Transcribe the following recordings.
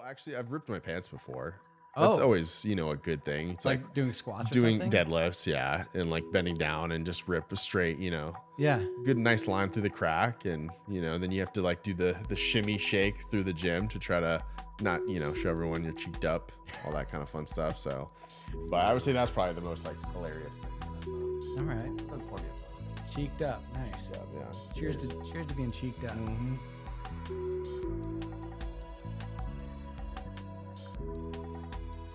actually, I've ripped my pants before. That's always, a good thing. It's like doing squats or doing something? deadlifts, yeah, and like bending down and just rip a straight, Yeah. good nice line through the crack, and then you have to like do the shimmy shake through the gym to try to not show everyone you're cheeked up, all that kind of fun stuff. So, but I would say that's probably the most like hilarious thing. All right. I've done plenty of fun. Cheeked up. Nice. Yeah. Cheers to being cheeked up. Mm-hmm.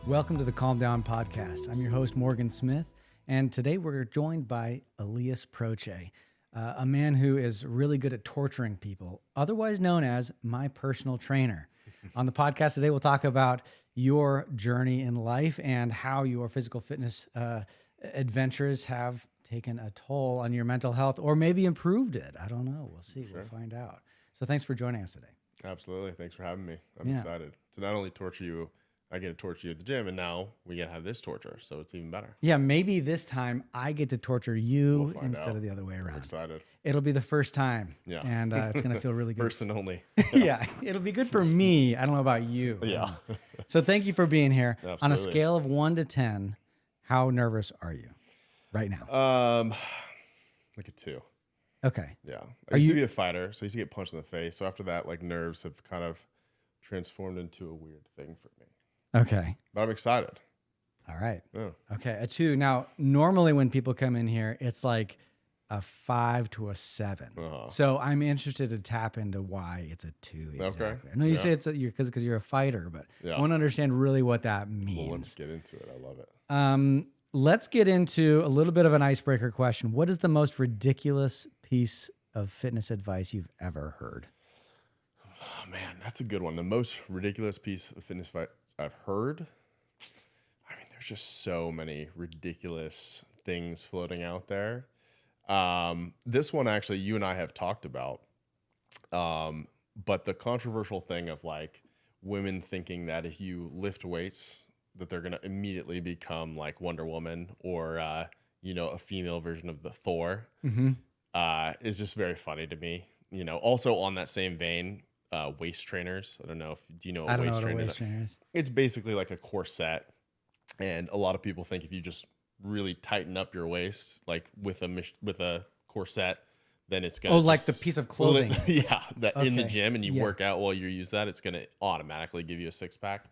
Welcome to the Kalm Down podcast. I'm your host, Morgan Smith, and today we're joined by Elias Proce, a man who is really good at torturing people, otherwise known as my personal trainer. On the podcast today, we'll talk about your journey in life and how your physical fitness adventures have taken a toll on your mental health or maybe improved it. I don't know. We'll see. Sure. We'll find out. So thanks for joining us today. Absolutely. Thanks for having me. I'm excited to not only torture you, I get to torture you at the gym, and now we get to have this torture, so it's even better. Yeah, maybe this time I get to torture you instead of the other way around. I'm excited. It'll be the first time. Yeah. And it's going to feel really good. First and only. Yeah, it'll be good for me. I don't know about you. Yeah. So thank you for being here. Absolutely. On a scale of 1 to 10, how nervous are you right now? Like a 2. Okay. Yeah. I used to be a fighter, so I used to get punched in the face. So after that, like nerves have kind of transformed into a weird thing for me. Okay. But I'm excited. All right. Yeah. Okay. A 2. Now, normally when people come in here, it's like a 5 to a 7. So I'm interested to tap into why it's a 2. Exactly. Okay. I know you say it's because you're a fighter, but I want to understand really what that means. Well, let's get into it. I love it. Let's get into a little bit of an icebreaker question. What is the most ridiculous piece of fitness advice you've ever heard? Oh, man, that's a good one. The most ridiculous piece of fitness advice I've heard. I mean, there's just so many ridiculous things floating out there. This one, actually, you and I have talked about. But the controversial thing of like women thinking that if you lift weights, that they're going to immediately become like Wonder Woman or, a female version of the Thor, is just very funny to me. Also on that same vein, waist trainers. I don't know do you know what waist trainer is? It's basically like a corset, and a lot of people think if you just really tighten up your waist, like with a corset, then it's gonna like the piece of clothing. In the gym, and you work out while you use that, it's gonna automatically give you a 6-pack.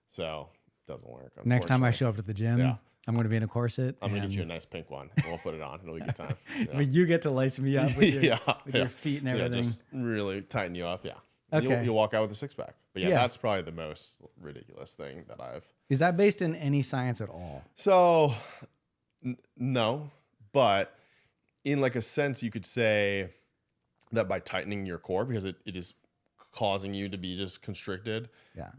So it doesn't work. Next time I show up at the gym, I'm going to be in a corset. I'm going to get you a nice pink one. We'll put it on. It'll be a good time. Yeah. But you get to lace me up with your feet and everything. Yeah, just really tighten you up. Yeah. Okay. You'll walk out with a 6-pack. But that's probably the most ridiculous thing that I've. Is that based in any science at all? So, no. But in like a sense, you could say that by tightening your core, because it is causing you to be just constricted,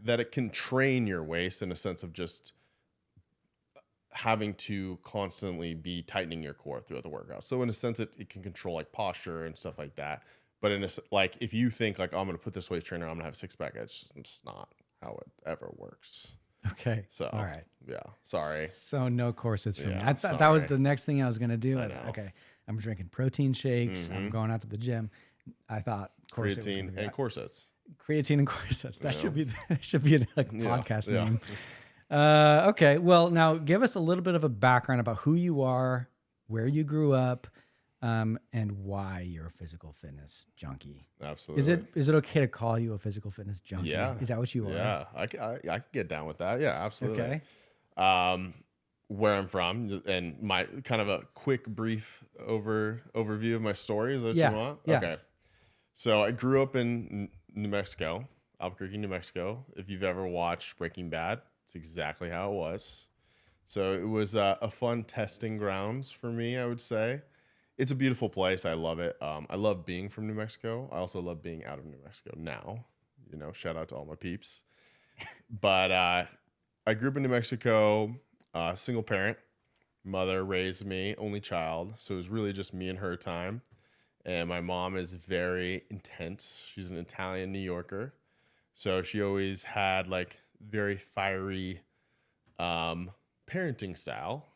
that it can train your waist in a sense of just having to constantly be tightening your core throughout the workout. So in a sense, it can control like posture and stuff like that. But like if you think like, oh, I'm going to put this waist trainer, I'm going to have a 6-pack, it's just not how it ever works. Okay. So, all right. Yeah. Sorry. So no corsets for me. I thought that was the next thing I was going to do. Okay. I'm drinking protein shakes. I'm going out to the gym. I thought creatine and corsets. Creatine and corsets. That should be a podcast name. Okay. Well, now give us a little bit of a background about who you are, where you grew up, and why you're a physical fitness junkie. Absolutely. Is it okay to call you a physical fitness junkie? Yeah. Is that what you are? Yeah. I could get down with that. Yeah, absolutely. Okay. Where I'm from and my kind of a quick brief overview of my story. Is that what you want? Yeah. Okay. So I grew up in New Mexico, Albuquerque, New Mexico. If you've ever watched Breaking Bad, it's exactly how it was. So it was a fun testing grounds for me, I would say. It's a beautiful place. I love it. I love being from New Mexico. I also love being out of New Mexico now. Shout out to all my peeps. But I grew up in New Mexico, single parent. Mother raised me, only child. So it was really just me and her time. And my mom is very intense. She's an Italian New Yorker. So she always had like very fiery parenting style.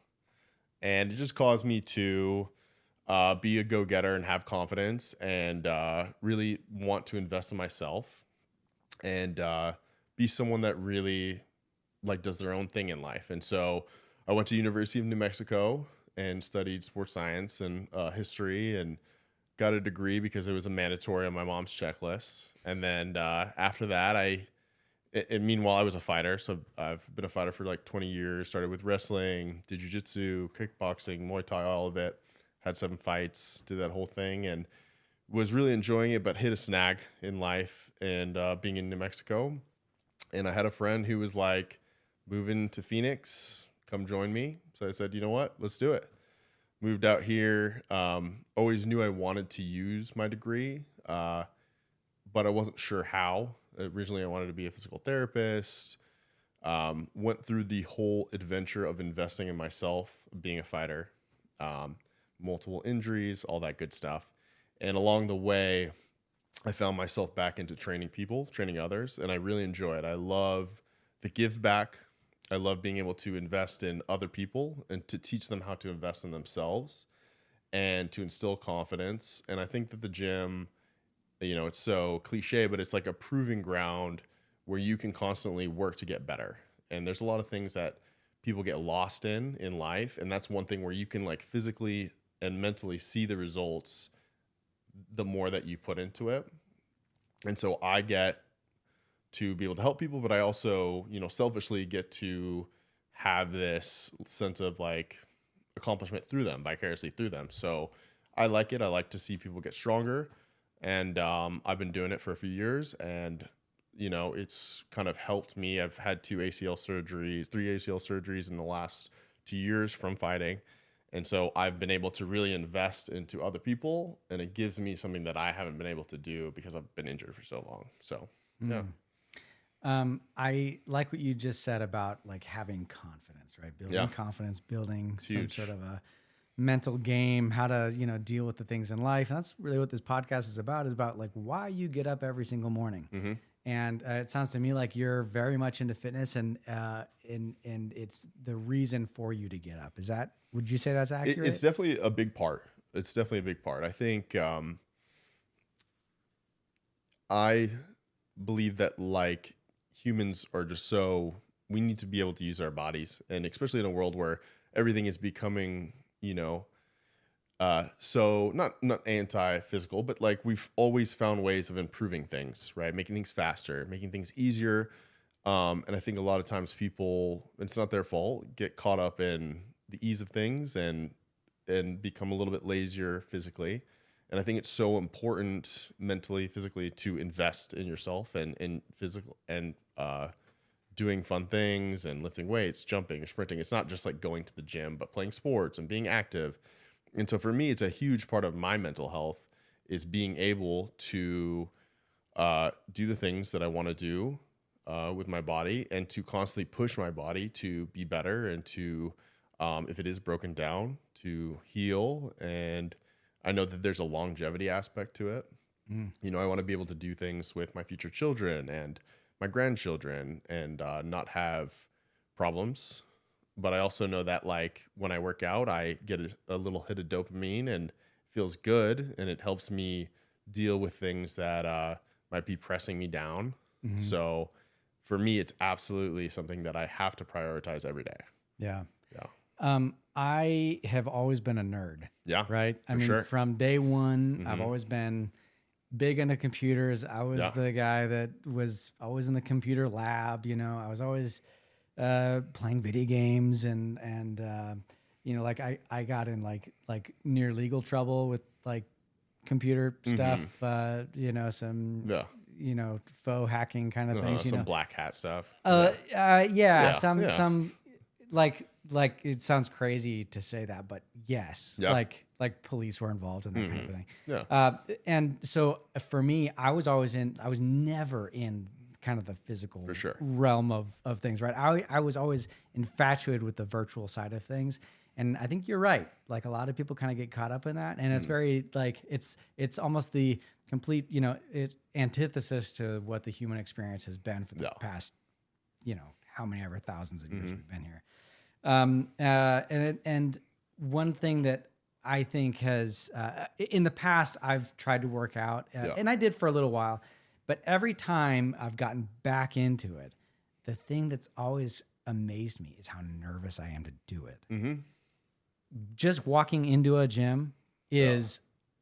And it just caused me to be a go-getter and have confidence and really want to invest in myself and be someone that really like does their own thing in life. And so I went to University of New Mexico and studied sports science and history, and got a degree because it was a mandatory on my mom's checklist. And then after that, meanwhile, I was a fighter. So I've been a fighter for like 20 years, started with wrestling, did jiu-jitsu, kickboxing, Muay Thai, all of it, had 7 fights, did that whole thing, and was really enjoying it, but hit a snag in life and being in New Mexico. And I had a friend who was like, moving to Phoenix, come join me. So I said, you know what, let's do it. Moved out here. Always knew I wanted to use my degree, but I wasn't sure how. Originally, I wanted to be a physical therapist. Went through the whole adventure of investing in myself, being a fighter, multiple injuries, all that good stuff. And along the way, I found myself back into training people, training others, and I really enjoy it. I love the give back. I love being able to invest in other people and to teach them how to invest in themselves and to instill confidence. And I think that the gym, it's so cliche, but it's like a proving ground where you can constantly work to get better. And there's a lot of things that people get lost in life. And that's one thing where you can like physically and mentally see the results the more that you put into it. And so I get to be able to help people, but I also, selfishly get to have this sense of like accomplishment through them, vicariously through them. So I like it. I like to see people get stronger. And I've been doing it for a few years, and it's kind of helped me. I've had 3 ACL surgeries in the last 2 years from fighting. And so I've been able to really invest into other people, and it gives me something that I haven't been able to do because I've been injured for so long. So, yeah. I like what you just said about like having confidence, right? Building confidence, building some sort of a mental game, how to, deal with the things in life. And that's really what this podcast is about like why you get up every single morning. Mm-hmm. And it sounds to me like you're very much into fitness, and it's the reason for you to get up. Would you say that's accurate? It's definitely a big part. I think I believe that like humans are just we need to be able to use our bodies, and especially in a world where everything is becoming, so not anti-physical, but like we've always found ways of improving things, right? Making things faster, making things easier. And I think a lot of times people, it's not their fault, get caught up in the ease of things and become a little bit lazier physically. And I think it's so important mentally, physically, to invest in yourself and physical and doing fun things and lifting weights, jumping or sprinting. It's not just like going to the gym, but playing sports and being active. And so for me, it's a huge part of my mental health is being able to do the things that I want to do with my body, and to constantly push my body to be better, and to, if it is broken down, to heal. And I know that there's a longevity aspect to it. I want to be able to do things with my future children and my grandchildren and not have problems. But I also know that like when I work out, I get a little hit of dopamine and it feels good, and it helps me deal with things that might be pressing me down. Mm-hmm. So for me, it's absolutely something that I have to prioritize every day. Yeah. I have always been a nerd. Yeah. Right. I mean, from day one, I've always been big into computers. I was the guy that was always in the computer lab. I was always playing video games and like I got in like near legal trouble with like computer stuff. Some faux hacking kind of things. Some black hat stuff. Some like it sounds crazy to say that, but yes, like police were involved in that kind of thing. Yeah. And so for me, I was never in kind of the physical realm of things, right? I was always infatuated with the virtual side of things. And I think you're right. Like a lot of people kind of get caught up in that. And it's very like, it's almost the complete, antithesis to what the human experience has been for the past, how many ever thousands of years we've been here. And one thing that I think has, in the past, I've tried to work out, and I did for a little while, But every time I've gotten back into it, the thing that's always amazed me is how nervous I am to do it. Mm-hmm. Just walking into a gym is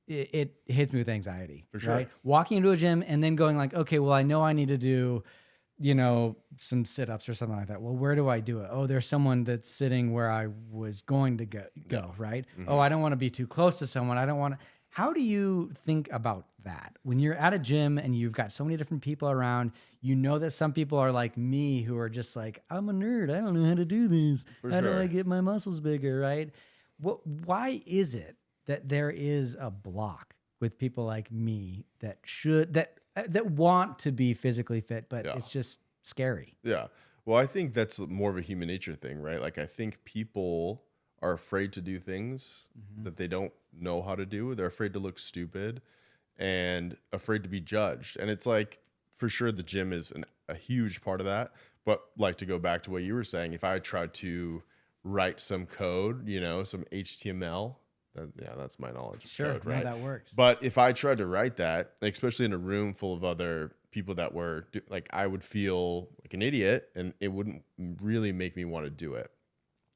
it hits me with anxiety. For sure. Right? Walking into a gym and then going like, okay, well, I know I need to do, some sit-ups or something like that. Well, where do I do it? Oh, there's someone that's sitting where I was going to go, right? Mm-hmm. Oh, I don't want to be too close to someone. I don't want to. How do you think about that when you're at a gym and you've got so many different people around? You know that some people are like me who are just like, I'm a nerd. I don't know how to do this. How do I get my muscles bigger, right? Why is it that there is a block with people like me that want to be physically fit, but it's just scary? Yeah. Well, I think that's more of a human nature thing, right? Like, I think people are afraid to do things that they don't know how to do. They're afraid to look stupid and afraid to be judged. And it's like, for sure, the gym is a huge part of that. But like, to go back to what you were saying, if I tried to write some code, some HTML, that's my knowledge of code, right? That works. But if I tried to write that, especially in a room full of other people that were like, I would feel like an idiot, and it wouldn't really make me want to do it.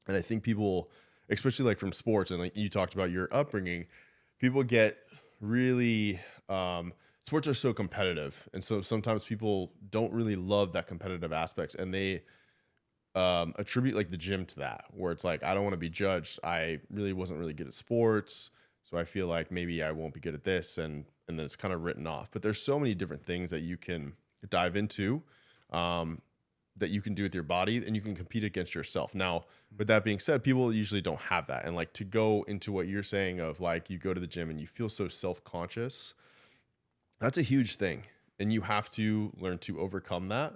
And I think people, especially like from sports, and like you talked about your upbringing, people get really, sports are so competitive. And so sometimes people don't really love that competitive aspects, and they attribute like the gym to that, where it's like, I don't want to be judged. I really wasn't really good at sports, so I feel like maybe I won't be good at this, and then it's kind of written off. But there's so many different things that you can dive into, that you can do with your body, and you can compete against yourself. Now, with that being said, people usually don't have that. And like, to go into what you're saying of like, you go to the gym and you feel so self-conscious, that's a huge thing. And you have to learn to overcome that.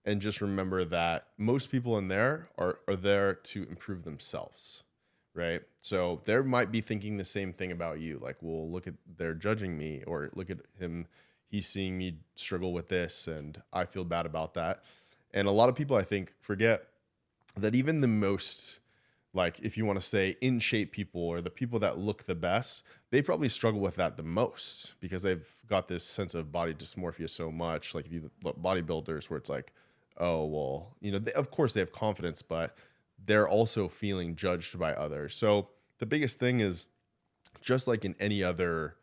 And just remember that most people in there are there to improve themselves, right? So they might be thinking the same thing about you. Like, well, look at, they're judging me, or look at him, he's seeing me struggle with this, and I feel bad about that. And a lot of people, I think, forget that even the most, like, if you want to say in shape people, or the people that look the best, they probably struggle with that the most, because they've got this sense of body dysmorphia so much. Like, if you look bodybuilders, where it's like, oh, well, of course they have confidence, but they're also feeling judged by others. So the biggest thing is, just like in any other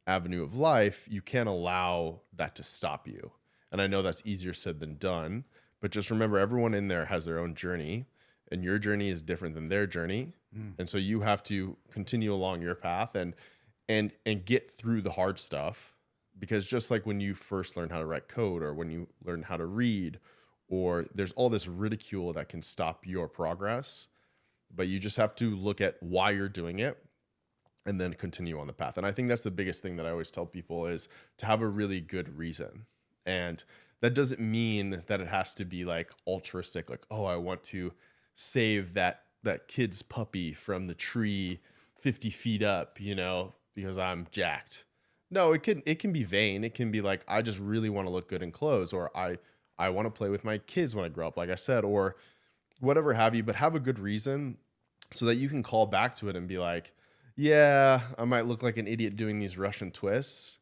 avenue of life, you can't allow that to stop you. And I know that's easier said than done, but just remember, everyone in there has their own journey, and your journey is different than their journey. And so you have to continue along your path and get through the hard stuff, because just like when you first learn how to write code, or when you learn how to read, or there's all this ridicule that can stop your progress, but you just have to look at why you're doing it and then continue on the path. And I think that's the biggest thing that I always tell people, is to have a really good reason. And that doesn't mean that it has to be like altruistic, like, oh, I want to save that kid's puppy from the tree 50 feet up, because I'm jacked. No, it can be vain. It can be like, I just really want to look good in clothes, or I want to play with my kids when I grow up, like I said, or whatever have you, but have a good reason so that you can call back to it and be like, yeah, I might look like an idiot doing these Russian twists,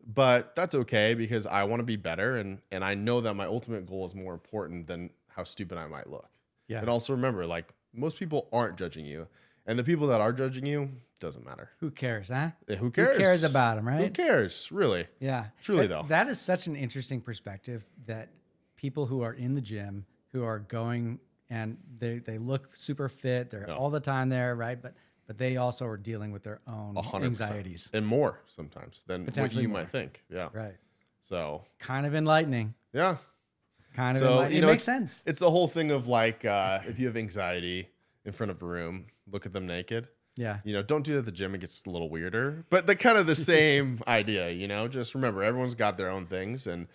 but that's okay, because I want to be better. And I know that my ultimate goal is more important than how stupid I might look. Yeah. And also remember, like, most people aren't judging you, and the people that are judging you, doesn't matter. Who cares, huh? Yeah, who cares? Who cares about them, right? Who cares, really? Yeah. Truly, though. That is such an interesting perspective, that people who are in the gym, who are going and they look super fit, they're all the time there, right? But they also are dealing with their own 100%. Anxieties. And more sometimes than what you might think. Yeah. Right. So kind of enlightening. Yeah. Kind of enlightening. It makes sense. It's the whole thing of like, if you have anxiety in front of a room, look at them naked. Yeah. Don't do it at the gym. It gets a little weirder, but the kind of the same idea, just remember, everyone's got their own things, and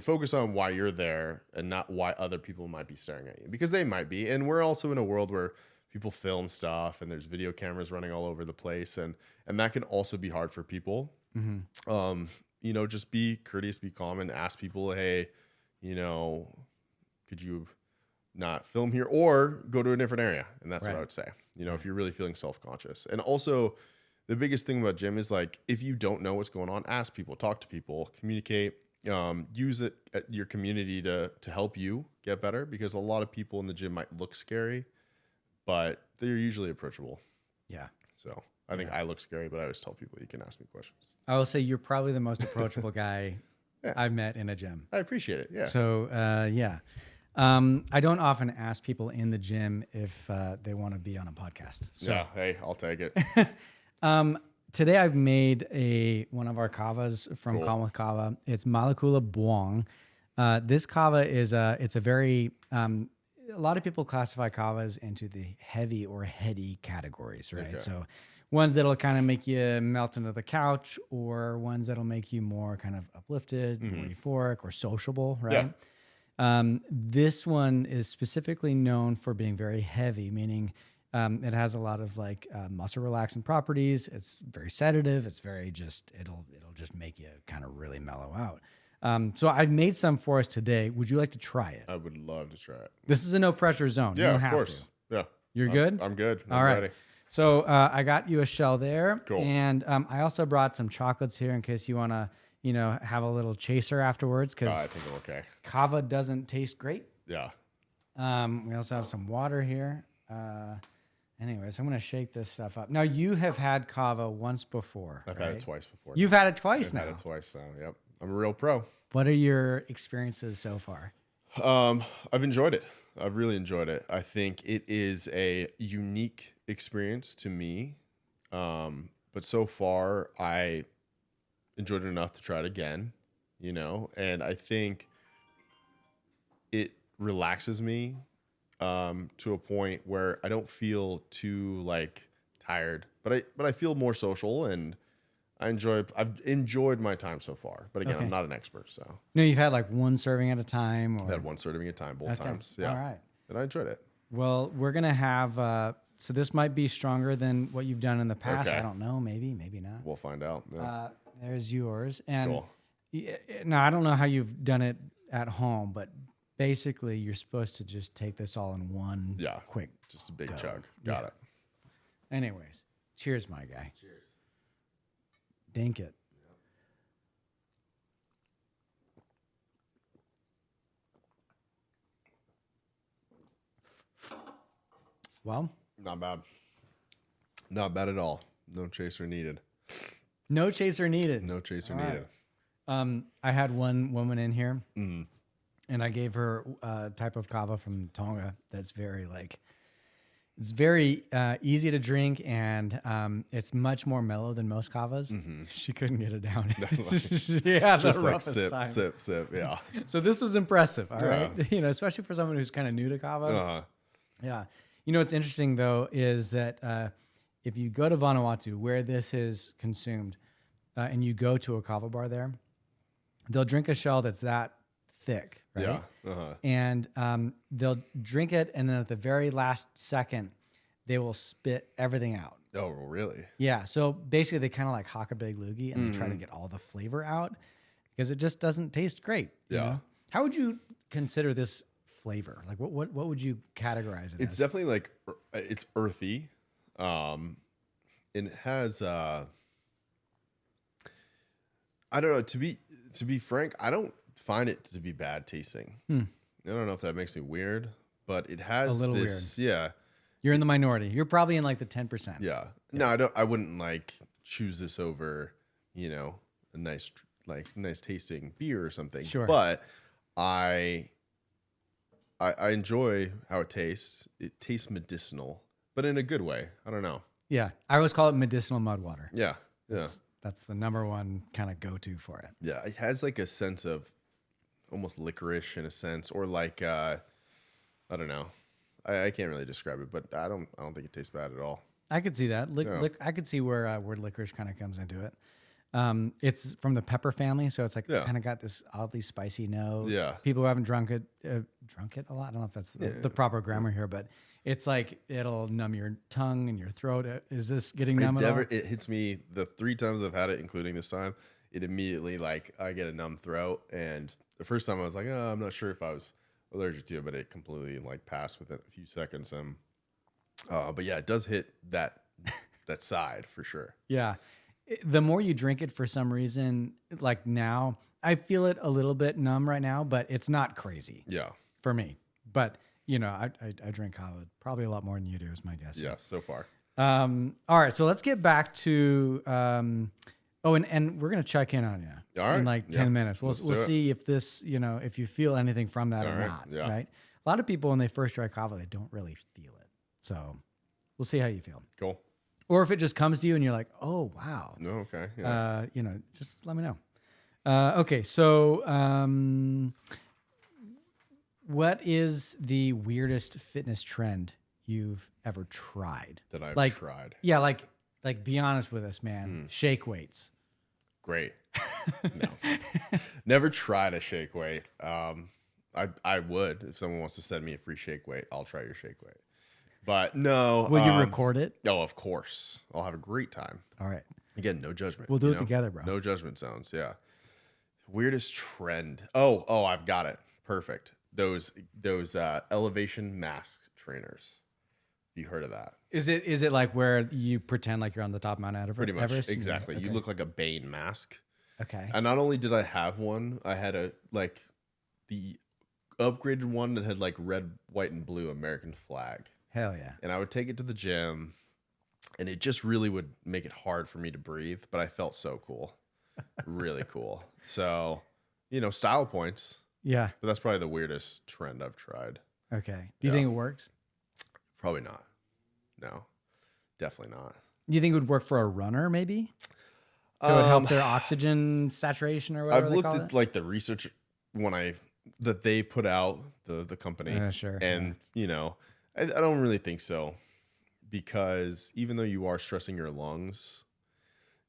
focus on why you're there and not why other people might be staring at you, because they might be. And we're also in a world where people film stuff, and there's video cameras running all over the place. And that can also be hard for people. Mm-hmm. Just be courteous, be calm, and ask people, hey, could you not film here, or go to a different area? And that's what I would say, if you're really feeling self-conscious. And also, the biggest thing about gym is, like, if you don't know what's going on, ask people, talk to people, communicate. use it at your community to help you get better, because a lot of people in the gym might look scary, but they're usually approachable. Yeah. So I think I look scary, but I always tell people you can ask me questions. I will say you're probably the most approachable guy Yeah. I've met in a gym. I appreciate it. Yeah. So, yeah. I don't often ask people in the gym if they want to be on a podcast. So, yeah. Hey, I'll take it. Today I've made one of our kavas from Cool. Calm with Kava. It's Malakula Buang. This kava is it's a very a lot of people classify kavas into the heavy or heady categories, right? Okay. So ones that'll kind of make you melt into the couch, or ones that'll make you more kind of uplifted, more euphoric, or sociable, right? Yeah. This one is specifically known for being very heavy, meaning it has a lot of like muscle relaxant properties. It's very sedative. It's very just it'll just make you kind of really mellow out. So I've made some for us today. Would you like to try it? I would love to try it. This is a no pressure zone. You Yeah, don't of have course. to. Yeah. You're good? I'm good. I'm All right. ready. So I got you a shell there. Cool. And I also brought some chocolates here in case you want to, have a little chaser afterwards, because I think I'm okay. kava doesn't taste great. Yeah. We also have some water here. Anyways, I'm going to shake this stuff up. Now, you have had kava once before. I've had it twice before. You've had it twice I've now. had it twice now. Yep. I'm a real pro. What are your experiences so far? I've enjoyed it. I've really enjoyed it. I think it is a unique experience to me. But so far I enjoyed it enough to try it again, and I think it relaxes me to a point where I don't feel too like tired, but I feel more social, and I've enjoyed my time so far. But again, Okay. I'm not an expert, so No, you've had like one serving at a time? Or... I had one serving at a time both Okay. times. Yeah. All right. And I enjoyed it. Well, we're going to have, so this might be stronger than what you've done in the past. Okay. I don't know. Maybe not. We'll find out. Yeah. There's yours. And Cool. now I don't know how you've done it at home, but basically you're supposed to just take this all in one quick. Just a big chug. Got it. Anyways, cheers, my guy. Cheers. Dink it. Well, Not bad. Not bad at all. No chaser needed. no chaser needed. No chaser All needed. I had one woman in here, and I gave her a type of kava from Tonga that's very it's very easy to drink, and it's much more mellow than most kavas. She couldn't get it down. She had the Just like roughest sip, time. sip. Yeah. So this was impressive, all Yeah. right? Especially for someone who's kind of new to kava. Uh-huh. Yeah. What's interesting, though, is that if you go to Vanuatu, where this is consumed, and you go to a kava bar there, they'll drink a shell that's that thick, right? Yeah. Uh-huh. And they'll drink it, and then at the very last second, they will spit everything out. Oh, really? Yeah. So basically, they kind of like hock a big loogie, and they try to get all the flavor out because it just doesn't taste great. you Yeah. know? How would you consider this flavor? Like, what would you categorize it It's as? definitely like it's earthy. And it has I don't know, to be frank, I don't find it to be bad tasting. I don't know if that makes me weird, but it has A little this weird. You're in the minority. You're probably in like the 10%. Yeah. No, I wouldn't like choose this over, a nice tasting beer or something. Sure. But I enjoy how it tastes. It tastes medicinal, but in a good way. I don't know. Yeah. I always call it medicinal mud water. Yeah. Yeah. That's the number one kind of go-to for it. Yeah. It has like a sense of almost licorice in a sense, or like, I don't know. I can't really describe it, but I don't think it tastes bad at all. I could see that. I could see where licorice kind of comes into it. It's from the pepper family, so it's like kind of got this oddly spicy note. Yeah. People who haven't drunk it a lot. I don't know if that's the proper grammar here, but it's like it'll numb your tongue and your throat. Is this getting numb at all? It hits me the 3 times I've had it, including this time. It immediately I get a numb throat, and the first time I was like, oh, I'm not sure if I was allergic to it, but it completely passed within a few seconds. And but yeah, it does hit that side for sure. Yeah. The more you drink it, for some reason, like now, I feel it a little bit numb right now, but it's not crazy Yeah. for me. But I drink Kava probably a lot more than you do, is my guess. Yeah. So far. All right, so let's get back to and we're gonna check in on you All right. in like 10 minutes. We'll Let's do it. see if this, if you feel anything from that or right, not. yeah. Right. A lot of people when they first try Kava, they don't really feel it. So we'll see how you feel. Cool. Or if it just comes to you and you're like, oh wow. No. Okay. Yeah. Just let me know. Okay, so what is the weirdest fitness trend you've ever tried? That I've like, tried. Yeah, like be honest with us, man. Shake weights. Great. No. Never tried a shake weight. I would. If someone wants to send me a free shake weight, I'll try your shake weight. But no. Will you record it? Oh, of course. I'll have a great time. All right. Again, no judgment. We'll do it together, bro. No judgment zones. Yeah. Weirdest trend. Oh, I've got it. Perfect. Those elevation mask trainers. You heard of that? Is it like where you pretend like you're on the top of Mount Everest? Pretty much. Everest? Exactly. Okay. You look like a Bane mask. Okay. And not only did I have one, I had the upgraded one that had like red, white, and blue American flag. Hell yeah. And I would take it to the gym, and it just really would make it hard for me to breathe, but I felt so cool. Really cool. So, style points. Yeah. But that's probably the weirdest trend I've tried. Okay. Do you think it works? Probably not. No, definitely not. Do you think it would work for a runner maybe? So it would help their oxygen saturation or whatever I've they looked call at it? like the research that they put out, the company. Sure. And, I don't really think so, because even though you are stressing your lungs,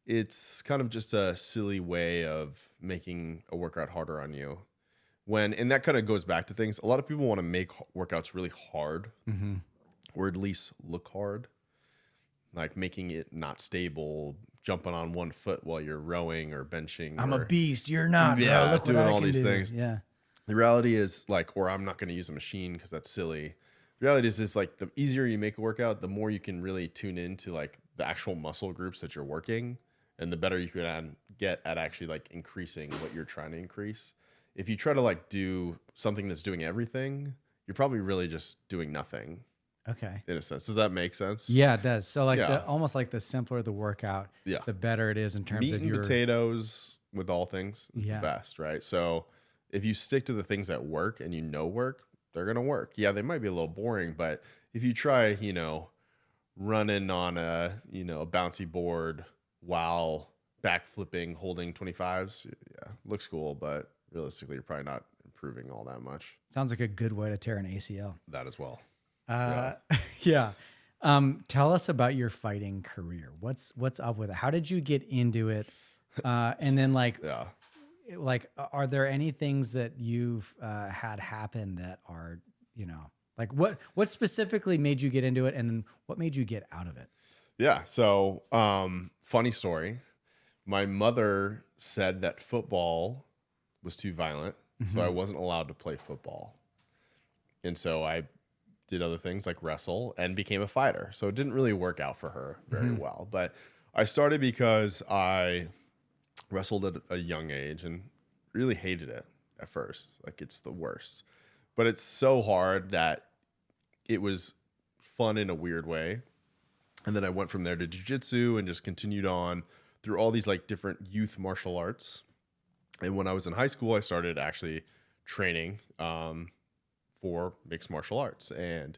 it's kind of just a silly way of making a workout harder on you. And that kind of goes back to things. A lot of people want to make workouts really hard, or at least look hard, like making it not stable, jumping on one foot while you're rowing or benching. I'm a beast. You're not. Yeah, bro. Look doing what I all can these do. things. Yeah. The reality is or I'm not going to use a machine because that's silly. The reality is if the easier you make a workout, the more you can really tune into the actual muscle groups that you're working, and the better you can get at actually increasing what you're trying to increase. If you try to do something that's doing everything, you're probably really just doing nothing. Okay. In a sense. Does that make sense? Yeah, it does. So Yeah. almost like the simpler the workout, Yeah. the better it is in terms Meat of and your potatoes with all things is Yeah. the best, right? So if you stick to the things that work and work, they're going to work. Yeah, they might be a little boring, but if you try, running on a bouncy board while backflipping, holding 25s, yeah, looks cool, but realistically, you're probably not improving all that much. Sounds like a good way to tear an ACL. That as well. Yeah. Tell us about your fighting career. What's up with it? How did you get into it? And then Yeah. Are there any things that you've had happen that are, what specifically made you get into it, and then what made you get out of it? Yeah. So, funny story. My mother said that football was too violent, so I wasn't allowed to play football. And so I did other things like wrestle and became a fighter. So it didn't really work out for her very well. But I started because I wrestled at a young age and really hated it at first. It's the worst. But it's so hard that it was fun in a weird way. And then I went from there to jiu-jitsu and just continued on through all these different youth martial arts. And when I was in high school, I started actually training for mixed martial arts and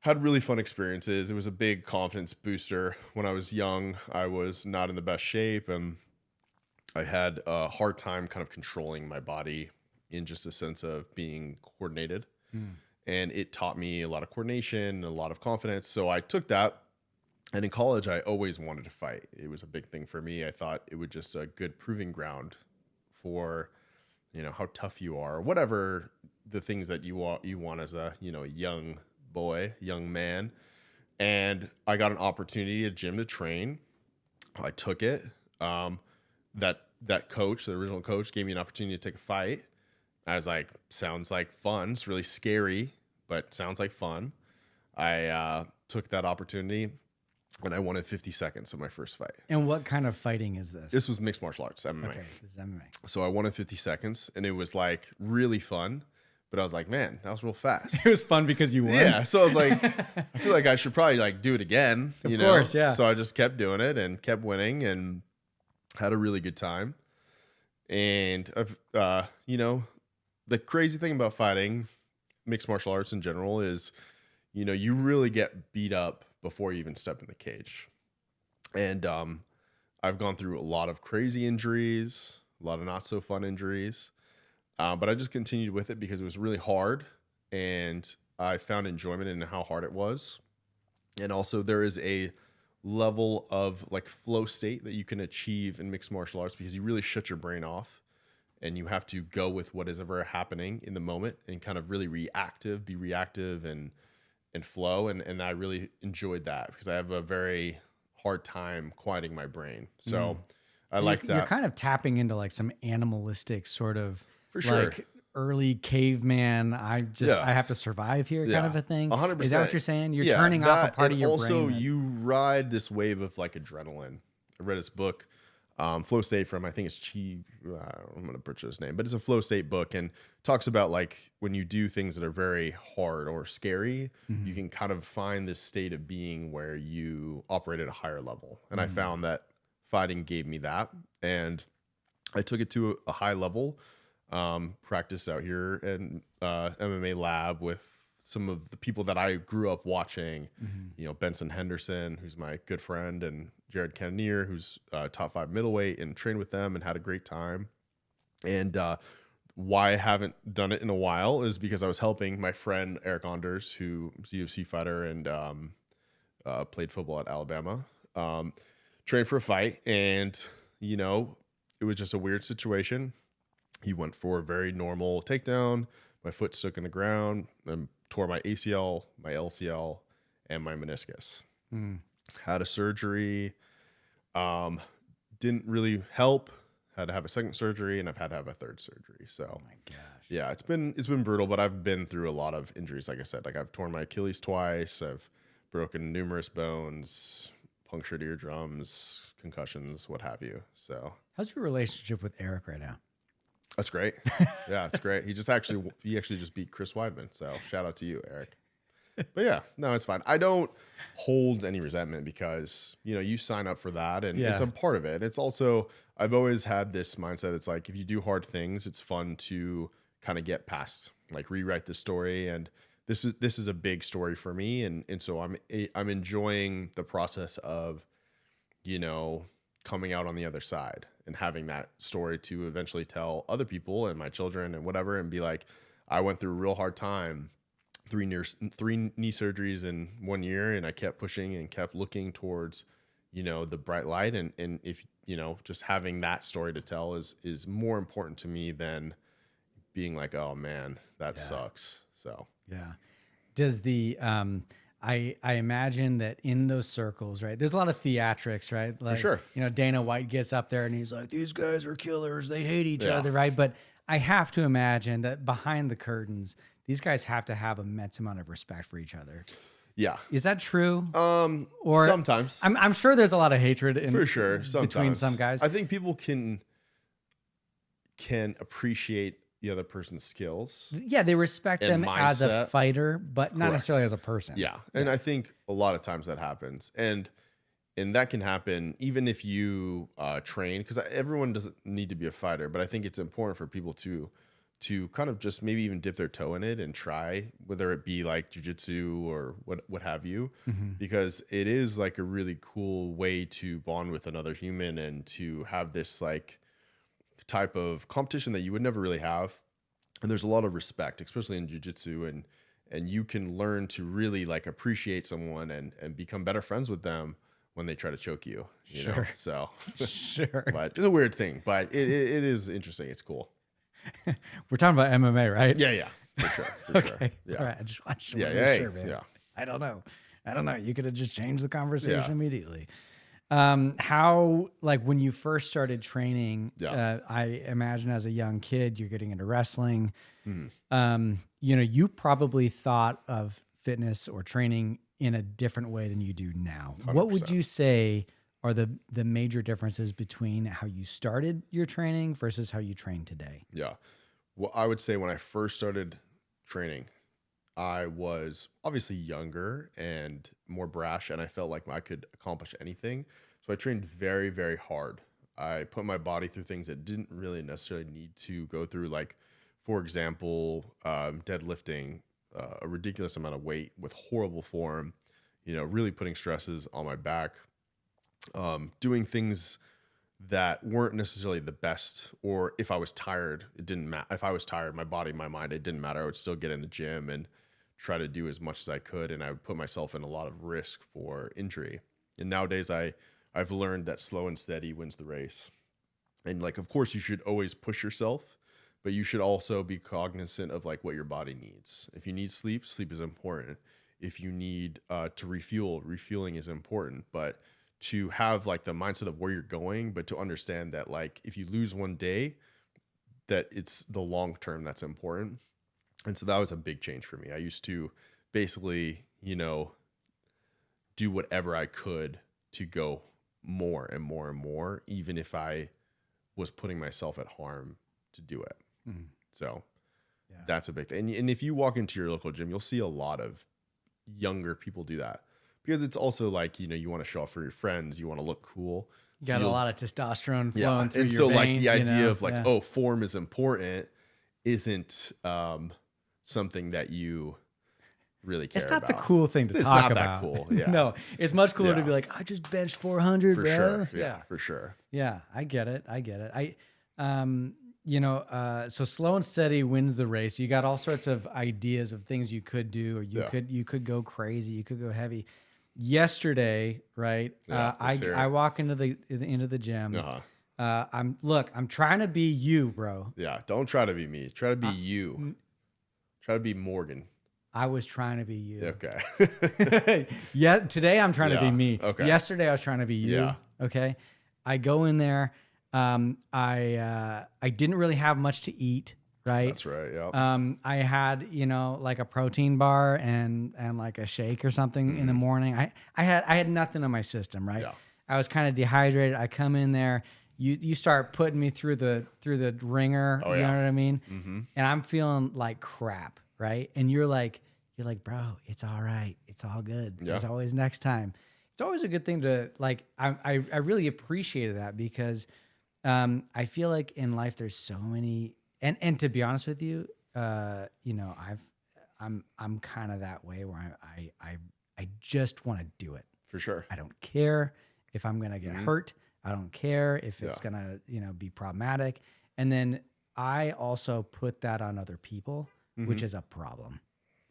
had really fun experiences. It was a big confidence booster. When I was young, I was not in the best shape, and I had a hard time kind of controlling my body in just a sense of being coordinated. And it taught me a lot of coordination, a lot of confidence. So I took that. And in college, I always wanted to fight. It was a big thing for me. I thought it was just a good proving ground for, how tough you are, whatever the things that you want as a, young boy, young man. And I got an opportunity at gym to train. I took it. That coach, the original coach, gave me an opportunity to take a fight. I was like, sounds like fun. It's really scary, but sounds like fun. I took that opportunity. and I wanted 50 seconds of my first fight. And what kind of fighting is this? This was mixed martial arts, MMA. Okay, this is MMA. So I wanted 50 seconds, and it was like really fun. But I was like, man, that was real fast. It was fun because you won. Yeah. So I was like, I feel like I should probably like do it again. Of course, yeah. So I just kept doing it and kept winning and had a really good time. And the crazy thing about fighting, mixed martial arts in general, is, you really get beat up before you even step in the cage. And I've gone through a lot of crazy injuries, a lot of not so fun injuries. But I just continued with it because it was really hard, and I found enjoyment in how hard it was. And also there is a level of like flow state that you can achieve in mixed martial arts because you really shut your brain off, and you have to go with what is ever happening in the moment and kind of really be reactive and flow. And I really enjoyed that because I have a very hard time quieting my brain. So I like that. You're kind of tapping into like some animalistic sort of, for sure, like early caveman. I have to survive here kind of a thing. 100%. Is that what you're saying? You're turning off a part of your brain. Also, you ride this wave of like adrenaline. I read this book, Flow State, from, I think it's I'm going to butcher his name, but it's a flow state book, and talks about like when you do things that are very hard or scary, you can kind of find this state of being where you operate at a higher level. And I found that fighting gave me that, and I took it to a high level. Practiced out here in MMA lab with some of the people that I grew up watching, Benson Henderson, who's my good friend, and Jared Cannonier, who's top 5 middleweight, and trained with them and had a great time. And why I haven't done it in a while is because I was helping my friend Eric Anders, who's a UFC fighter and played football at Alabama, train for a fight. And, it was just a weird situation. He went for a very normal takedown. My foot stuck in the ground and tore my ACL, my LCL, and my meniscus. Had a surgery. Didn't really help. Had to have a second surgery, and I've had to have a third surgery. So, oh my gosh. Yeah, it's been brutal, but I've been through a lot of injuries. Like I said, like I've torn my Achilles twice. I've broken numerous bones, punctured eardrums, concussions, what have you. So, how's your relationship with Eric right now? That's great. Yeah, it's great. He actually just beat Chris Weidman. So shout out to you, Eric. But yeah, no, it's fine. I don't hold any resentment because, you sign up for that, and it's a part of it. It's also, I've always had this mindset. It's like, if you do hard things, it's fun to kind of get past, like rewrite the story. And this is a big story for me. And so I'm enjoying the process of, coming out on the other side and having that story to eventually tell other people and my children and whatever, and be like, I went through a real hard time, 3 knee surgeries in 1 year, and I kept pushing and kept looking towards, the bright light. And if, just having that story to tell is more important to me than being like, oh man, that sucks. So, yeah. Does the, I imagine that in those circles, right, there's a lot of theatrics, right? Like, for sure. Dana White gets up there and he's like, these guys are killers. They hate each other, right? But I have to imagine that behind the curtains, these guys have to have immense amount of respect for each other. Yeah. Is that true? Or sometimes. I'm sure there's a lot of hatred for sure. Between some guys. I think people can appreciate the other person's skills. Yeah, they respect them mindset. as a fighter, but not necessarily as a person. Yeah. And I think a lot of times that happens. And that can happen even if you train, because everyone doesn't need to be a fighter, but I think it's important for people to kind of just maybe even dip their toe in it and try, whether it be like jujitsu or what have you, because it is like a really cool way to bond with another human and to have this like type of competition that you would never really have. And there's a lot of respect, especially in jiu-jitsu, and you can learn to really like appreciate someone and become better friends with them when they try to choke you, you know? So sure. But it's a weird thing, but it is interesting. It's cool. We're talking about MMA, right? Yeah. For sure. Okay. Yeah. All right. I just want to make sure, man. Yeah. I don't know. You could have just changed the conversation immediately. How, like when you first started training, I imagine as a young kid, you're getting into wrestling. You probably thought of fitness or training in a different way than you do now. 100%. What would you say are the major differences between how you started your training versus how you train today? Yeah. Well, I would say when I first started training, I was obviously younger and more brash, and I felt like I could accomplish anything. So I trained very, very hard. I put my body through things that didn't really necessarily need to go through, like, for example, deadlifting a ridiculous amount of weight with horrible form, really putting stresses on my back, doing things that weren't necessarily the best, or if I was tired, it didn't matter. If I was tired, my body, my mind, it didn't matter. I would still get in the gym and try to do as much as I could, and I would put myself in a lot of risk for injury. And nowadays I've learned that slow and steady wins the race. And like, of course you should always push yourself, but you should also be cognizant of like what your body needs. If you need sleep, sleep is important. If you need to refuel, refueling is important. But to have like the mindset of where you're going, but to understand that like if you lose one day, that it's the long term that's important. And so that was a big change for me. I used to basically, do whatever I could to go more and more and more, even if I was putting myself at harm to do it. So that's a big thing. And if you walk into your local gym, you'll see a lot of younger people do that, because it's also like, you want to show off for your friends, you want to look cool. You got a lot of testosterone flowing through and your so veins, like the idea of like, form is important isn't something that you really care about. It's not the cool thing to talk about. It's not that cool. Yeah. No, it's much cooler to be like, I just benched 400, for bro. Sure. Yeah, for sure. Yeah, I get it. So slow and steady wins the race. You got all sorts of ideas of things you could do, or you could go crazy, you could go heavy. Yesterday, right? I walk into the gym. I'm trying to be you, bro. Yeah, don't try to be me. Try to be you. Try to be Morgan. I was trying to be you. Okay. Yeah. Today I'm trying to be me. Okay. Yesterday I was trying to be you. Yeah. Okay. I go in there. I didn't really have much to eat. Right. That's right. Yeah. I had, like a protein bar and like a shake or something in the morning. I had nothing in my system. Right. Yeah. I was kind of dehydrated. I come in there. You start putting me through the ringer. You know what I mean? Mm-hmm. And I'm feeling like crap. Right. And you're like, bro, it's all right. It's all good. Yeah. There's always next time. It's always a good thing to like, I really appreciated that, because I feel like in life there's so many, and to be honest with you, I'm kind of that way where I just want to do it. For sure. I don't care if I'm going to get hurt. I don't care if it's going to, be problematic. And then I also put that on other people, which is a problem.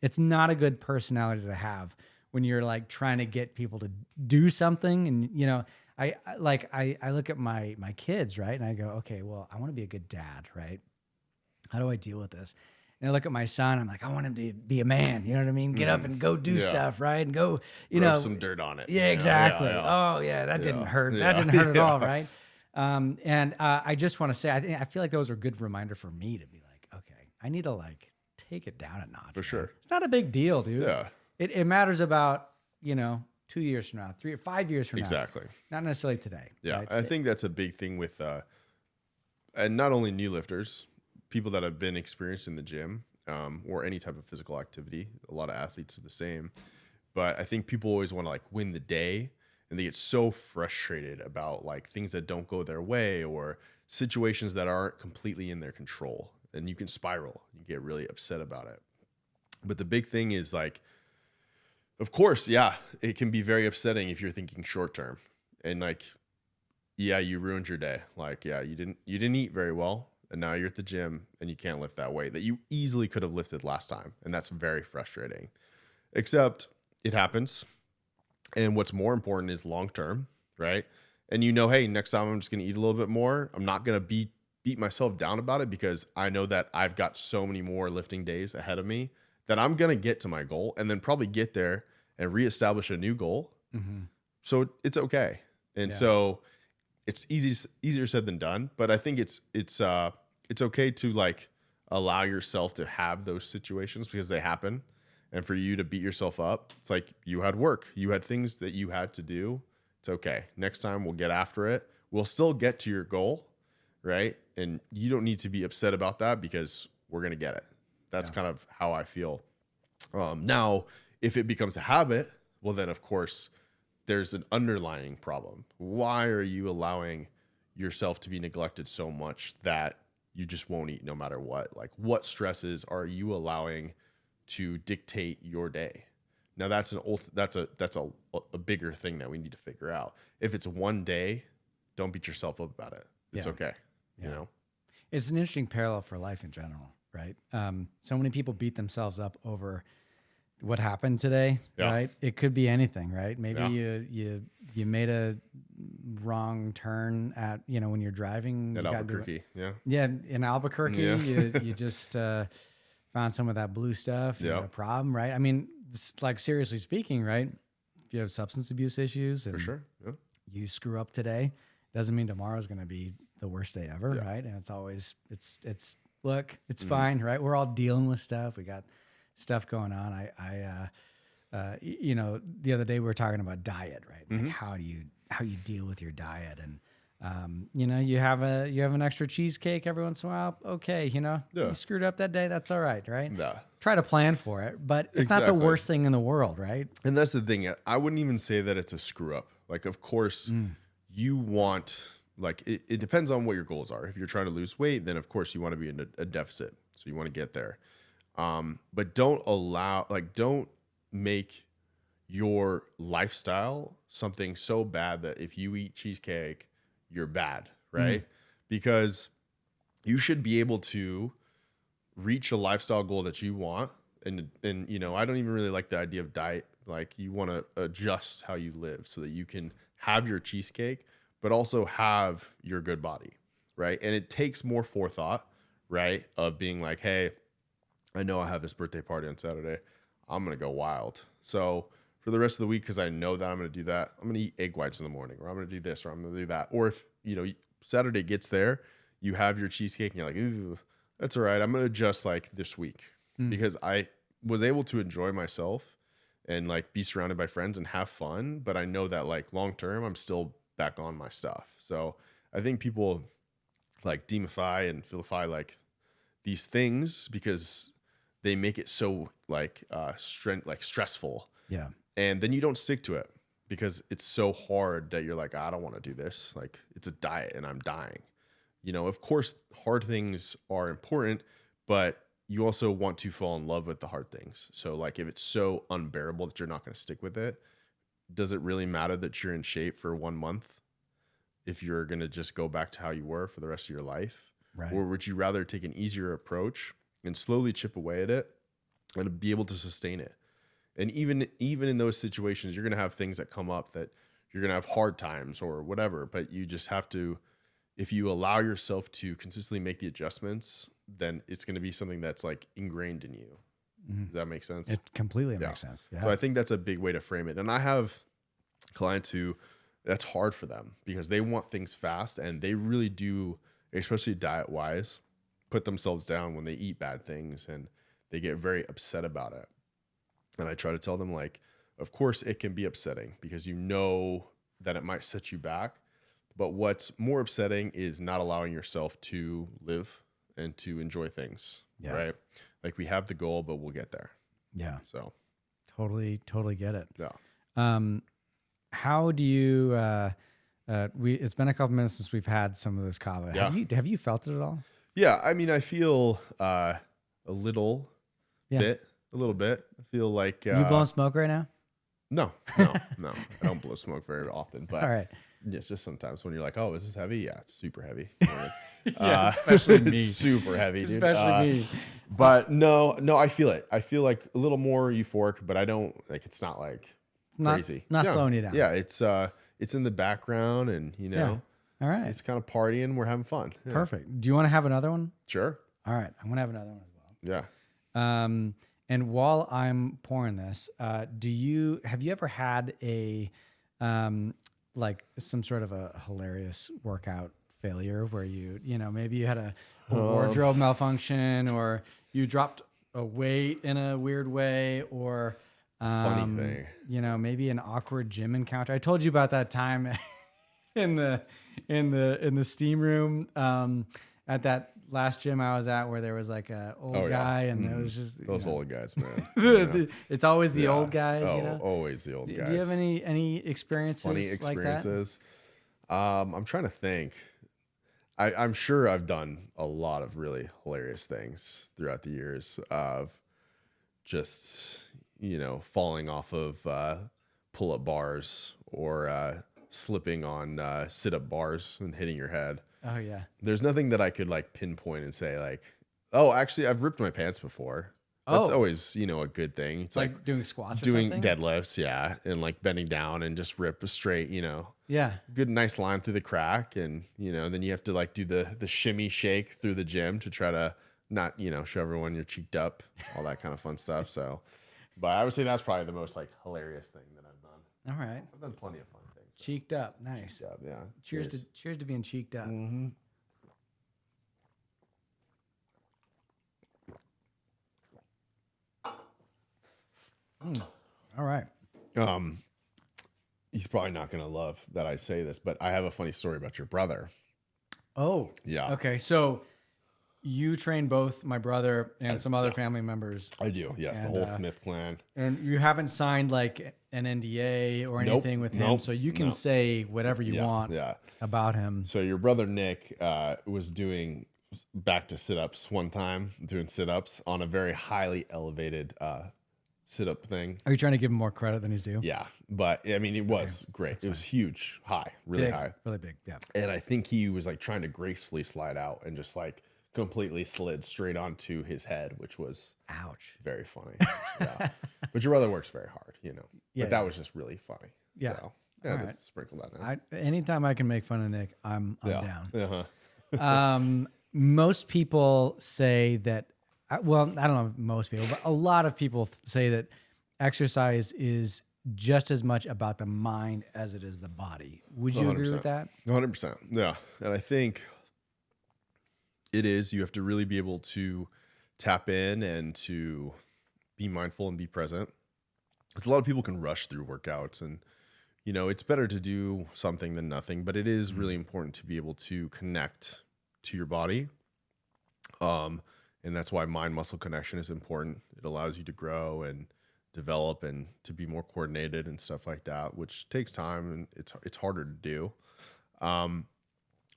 It's not a good personality to have when you're like trying to get people to do something. And, I look at my kids, right? And I go, okay, well, I want to be a good dad, right? How do I deal with this? And I look at my son, I'm like, I want him to be a man. You know what I mean? Get up and go do stuff, right? And go, Rub some dirt on it. Yeah, exactly. Oh, yeah, that didn't hurt. That didn't hurt at all, right? And I just want to say, I feel like those are a good reminder for me to be like, okay, I need to like take it down a notch. For sure. It's not a big deal, dude. Yeah. It matters about, 2 years from now, 3 or 5 years from now. Exactly. Not necessarily today. Yeah. Right? I think that's a big thing with, and not only new lifters, people that have been experienced in the gym, or any type of physical activity. A lot of athletes are the same, but I think people always want to like win the day, and they get so frustrated about like things that don't go their way or situations that aren't completely in their control, and you can spiral. You get really upset about it. But the big thing is like, of course, it can be very upsetting if you're thinking short term, and like, you ruined your day. Like, you didn't eat very well, and now you're at the gym and you can't lift that weight that you easily could have lifted last time, and that's very frustrating. Except it happens, and what's more important is long term, right? And hey, next time I'm just going to eat a little bit more. I'm not going to beat myself down about it, because I know that I've got so many more lifting days ahead of me that I'm going to get to my goal, and then probably get there and reestablish a new goal. Mm-hmm. So it's okay. And so it's easier said than done, but I think it's okay to like allow yourself to have those situations, because they happen, And for you to beat yourself up, it's like you had work, you had things that you had to do. It's okay. Next time we'll get after it. We'll still get to your goal, right? And you don't need to be upset about that because we're going to get it. That's kind of how I feel. Now, if it becomes a habit, well, then of course there's an underlying problem. Why are you allowing yourself to be neglected so much that you just won't eat no matter what? Like, what stresses are you allowing to dictate your day? Now that's a bigger thing that we need to figure out. If it's one day, don't beat yourself up about it. It's okay. You know, it's an interesting parallel for life in general, right? So many people beat themselves up over what happened today, right? It could be anything, right? Maybe you made a wrong turn at, when you're driving at Albuquerque. In Albuquerque, you just found some of that blue stuff. You had a problem, right? I mean, like, seriously speaking, right? If you have substance abuse issues and for sure, you screw up today, doesn't mean tomorrow's going to be the worst day ever, right? And it's always, it's fine, right? We're all dealing with stuff. We got stuff going on. The other day we were talking about diet, right? Like how you deal with your diet, and you have an extra cheesecake every once in a while. Okay, you screwed up that day. That's all right? Yeah. Try to plan for it, but it's not the worst thing in the world, right? And that's the thing. I wouldn't even say that it's a screw up. Like, of course, you want, like, it depends on what your goals are. If you're trying to lose weight, then of course you want to be in a deficit. So you want to get there. But don't make your lifestyle something so bad that if you eat cheesecake, you're bad, right? Because you should be able to reach a lifestyle goal that you want. And I don't even really like the idea of diet. Like, you want to adjust how you live so that you can have your cheesecake, but also have your good body, right? And it takes more forethought, right? Of being like, hey, I know I have this birthday party on Saturday. I'm going to go wild. So for the rest of the week, because I know that I'm going to do that, I'm going to eat egg whites in the morning, or I'm going to do this, or I'm going to do that. Or if, Saturday gets there, you have your cheesecake and you're like, ooh, that's all right. I'm going to adjust, like, this week because I was able to enjoy myself and, like, be surrounded by friends and have fun. But I know that, like, long term, I'm still back on my stuff. So I think people, like, demify and vilify, like, these things because they make it so, like, stressful. Yeah. And then you don't stick to it because it's so hard that you're like, I don't want to do this. Like, it's a diet and I'm dying. Of course, hard things are important, but you also want to fall in love with the hard things. So, like, if it's so unbearable that you're not going to stick with it, does it really matter that you're in shape for 1 month if you're going to just go back to how you were for the rest of your life? Right. Or would you rather take an easier approach and slowly chip away at it and be able to sustain it? And even in those situations, you're going to have things that come up that you're going to have hard times or whatever, but you just have to, if you allow yourself to consistently make the adjustments, then it's going to be something that's, like, ingrained in you. Does that make sense? It completely makes sense. Yeah. So I think that's a big way to frame it. And I have clients who that's hard for them because they want things fast, and they really do, especially diet wise, put themselves down when they eat bad things, and they get very upset about it. And I try to tell them, like, of course it can be upsetting because that it might set you back. But what's more upsetting is not allowing yourself to live and to enjoy things, right? Like, we have the goal, but we'll get there. Yeah. So totally get it. Yeah. How do you, it's been a couple minutes since we've had some of this kava. Yeah. Have you felt it at all? Yeah. I mean, I feel a little bit. I feel like you blowing smoke right now? No. I don't blow smoke very often, but all right. Just sometimes when you're like, oh, is this heavy? Yeah, it's super heavy. Yeah, especially me. It's super heavy, dude. Especially me. But no, I feel it. I feel like a little more euphoric, but I don't, like, it's not like crazy. Not slowing you down. Yeah, it's in the background, and all right. It's kind of partying. We're having fun. Yeah. Perfect. Do you want to have another one? Sure. All right, I'm gonna have another one as well. Yeah. And while I'm pouring this, have you ever had a like some sort of a hilarious workout failure where maybe you had a wardrobe malfunction, or you dropped a weight in a weird way, or Funny thing. maybe an awkward gym encounter. I told you about that time in the steam room at that last gym I was at, where there was like a old guy, and it was just those old guys, man. it's always the old guys. Oh, always the old guys. Do you have any experiences? Funny experiences? Like that? I'm trying to think. I'm sure I've done a lot of really hilarious things throughout the years of just, falling off of pull-up bars or slipping on sit-up bars and hitting your head. Oh, yeah. There's nothing that I could like pinpoint and say like, oh, actually, I've ripped my pants before. That's always, a good thing. It's like doing squats or doing something? deadlifts, yeah, and like bending down and just rip a straight, Yeah. good nice line through the crack, and then you have to like do the shimmy shake through the gym to try to not show everyone you're cheeked up, all that kind of fun stuff. So, but I would say that's probably the most like hilarious thing that I've done. All right. I've done plenty of fun things. Cheeked up, nice. Yeah, yeah. Cheers to being cheeked up. Mm-hmm. All right. He's probably not gonna love that I say this, but I have a funny story about your brother. Oh, yeah. Okay, so you train both my brother and some other family members. I do, yes, And, the whole Smith clan. And you haven't signed like an NDA or anything with him, so you can say whatever you want about him. So your brother Nick was doing back to sit-ups one time, doing sit-ups on a very highly elevated sit-up thing. Are you trying to give him more credit than he's due? Yeah, but I mean, it was great. It was huge, high, really Big, high. really big, yeah. And I think he was like trying to gracefully slide out and just like completely slid straight onto his head, which was very funny. Yeah. But your brother works very hard, Yeah, but that was just really funny. Yeah. So, All just right. sprinkle that in. Anytime I can make fun of Nick, I'm down. Uh-huh. Most people say that, well, I don't know if most people, but a lot of people say that exercise is just as much about the mind as it is the body. Would you agree with that? 100%. Yeah. And I think it is. You have to really be able to tap in and to be mindful and be present. Because a lot of people can rush through workouts, and it's better to do something than nothing, but it is really important to be able to connect to your body. And that's why mind muscle connection is important. It allows you to grow and develop and to be more coordinated and stuff like that, which takes time and it's harder to do.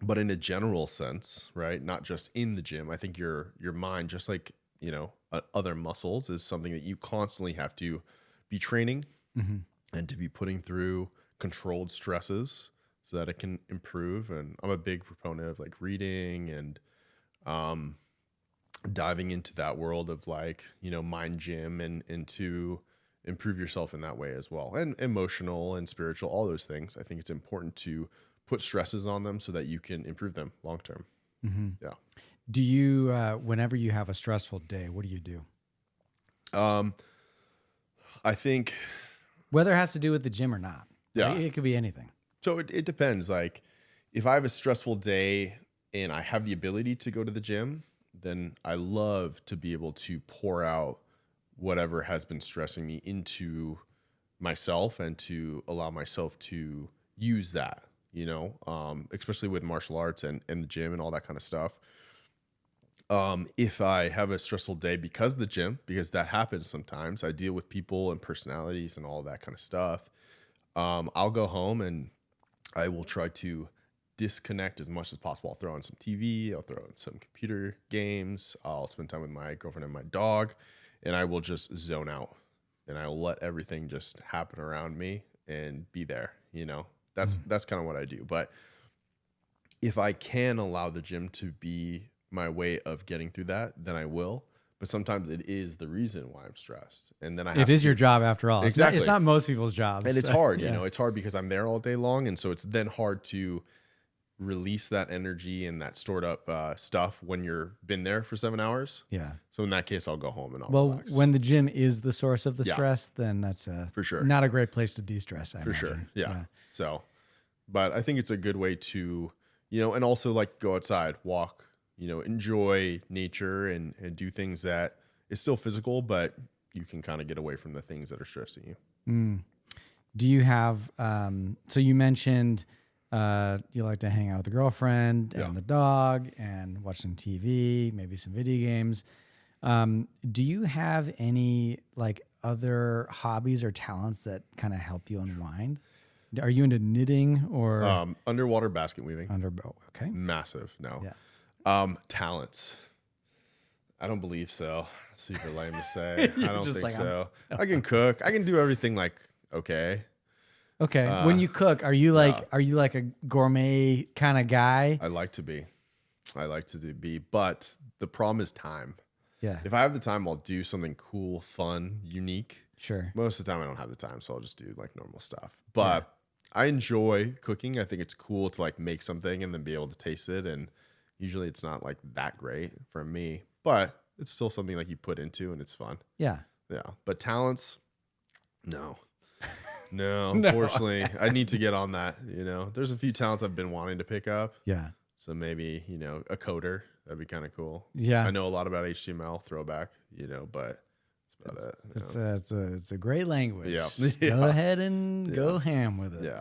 But in a general sense, right? Not just in the gym. I think your mind, just like, other muscles, is something that you constantly have to be training and to be putting through controlled stresses so that it can improve. And I'm a big proponent of like reading and diving into that world of like, mind gym and to improve yourself in that way as well. And emotional and spiritual, all those things. I think it's important to put stresses on them so that you can improve them long term. Yeah. Do you, whenever you have a stressful day, what do you do? I think whether it has to do with the gym or not. Yeah. It could be anything. So it depends. Like if I have a stressful day and I have the ability to go to the gym, then I love to be able to pour out whatever has been stressing me into myself and to allow myself to use that, especially with martial arts and the gym and all that kind of stuff. If I have a stressful day because of the gym, because that happens sometimes, I deal with people and personalities and all that kind of stuff. I'll go home and I will try to disconnect as much as possible. I'll throw on some TV, I'll throw in some computer games, I'll spend time with my girlfriend and my dog, and I will just zone out and I will let everything just happen around me and be there. That's kind of what I do. But if I can allow the gym to be my way of getting through that, then I will. But sometimes it is the reason why I'm stressed. And then it is your job after all. Exactly. It's not most people's jobs. And it's hard, it's hard because I'm there all day long. And so it's then hard to release that energy and that stored up stuff when you're been there for 7 hours. Yeah. So in that case, I'll go home and I'll relax. When the gym is the source of the stress, then that's for sure not a great place to de-stress. I for imagine. Sure. Yeah. So, but I think it's a good way to, and also like go outside, walk, enjoy nature and do things that it's still physical, but you can kind of get away from the things that are stressing you. Do you have, so you mentioned you like to hang out with the girlfriend and the dog and watch some TV, maybe some video games. Do you have any like other hobbies or talents that kind of help you unwind? Are you into knitting or Underwater basket weaving? Okay. Massive. No. Yeah. Talents. I don't believe so. Super lame to say. I don't think like, so. I can cook. I can do everything like okay. Okay. When you cook, are you like a gourmet kind of guy? I like to be. But the problem is time. Yeah. If I have the time, I'll do something cool, fun, unique. Sure. Most of the time I don't have the time, so I'll just do like normal stuff. But I enjoy cooking. I think it's cool to like make something and then be able to taste it. And usually it's not like that great for me, but it's still something like you put into and it's fun. Yeah. Yeah. But talents, no. No, unfortunately, I need to get on that. There's a few talents I've been wanting to pick up. Yeah. So maybe, a coder, that'd be kind of cool. Yeah. I know a lot about HTML throwback, but that's about it. It's a great language. Yeah. Go ahead and go ham with it.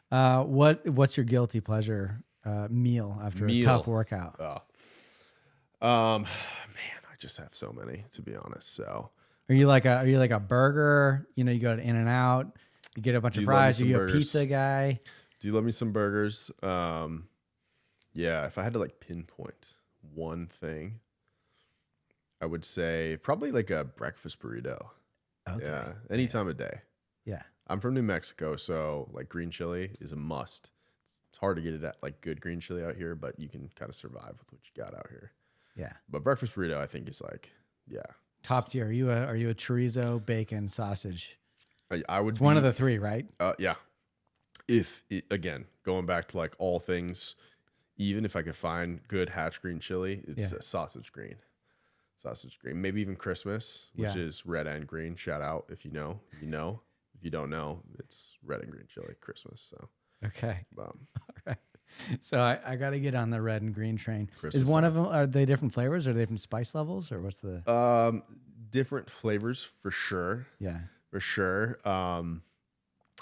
Yeah. What's your guilty pleasure meal after a tough workout? Man, I just have so many, to be honest. So are you like a burger? You go to In-N-Out, you get a bunch of fries. Are you a pizza guy? Do you love me some burgers? Yeah, if I had to like pinpoint one thing, I would say probably like a breakfast burrito. Okay. Yeah, any time of day. Yeah. I'm from New Mexico, so like green chili is a must. It's hard to get it at like good green chili out here, but you can kind of survive with what you got out here. Yeah. But breakfast burrito, I think, is like, top tier. Are you a chorizo, bacon, sausage? I would. It's one of the three, right? Yeah. Again, going back to like all things, even if I could find good hatch green chili, it's sausage green. Sausage green. Maybe even Christmas, which is red and green. Shout out if you know. If you don't know, it's red and green chili Christmas. So okay. All right. So I got to get on the red and green train. Christmas is one of them? Are they different flavors? Are they different spice levels, or what's the? Different flavors for sure. Yeah. For sure.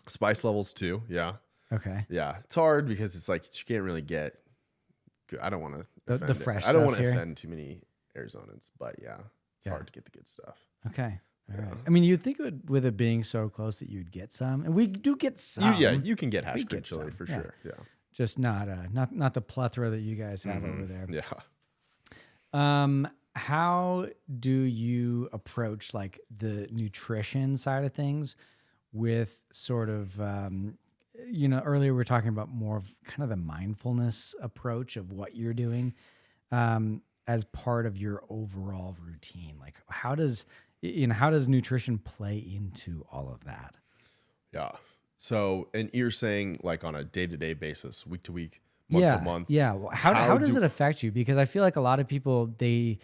Spice levels too. Yeah. Okay. Yeah. It's hard because it's like you can't really get. I don't want to. The fresh. I don't want to offend too many Arizonans, but it's hard to get the good stuff. Okay. All right. I mean, you'd think with it being so close that you'd get some, and we do get some. You can get hash green chili for sure. Yeah. Just not the plethora that you guys have over there. Yeah. How do you approach like the nutrition side of things with sort of, earlier we were talking about more of kind of the mindfulness approach of what you're doing as part of your overall routine? Like how does nutrition play into all of that? Yeah. So, and you're saying like on a day-to-day basis, week to week, month to month. Yeah. Well, how does it affect you? Because I feel like a lot of people, they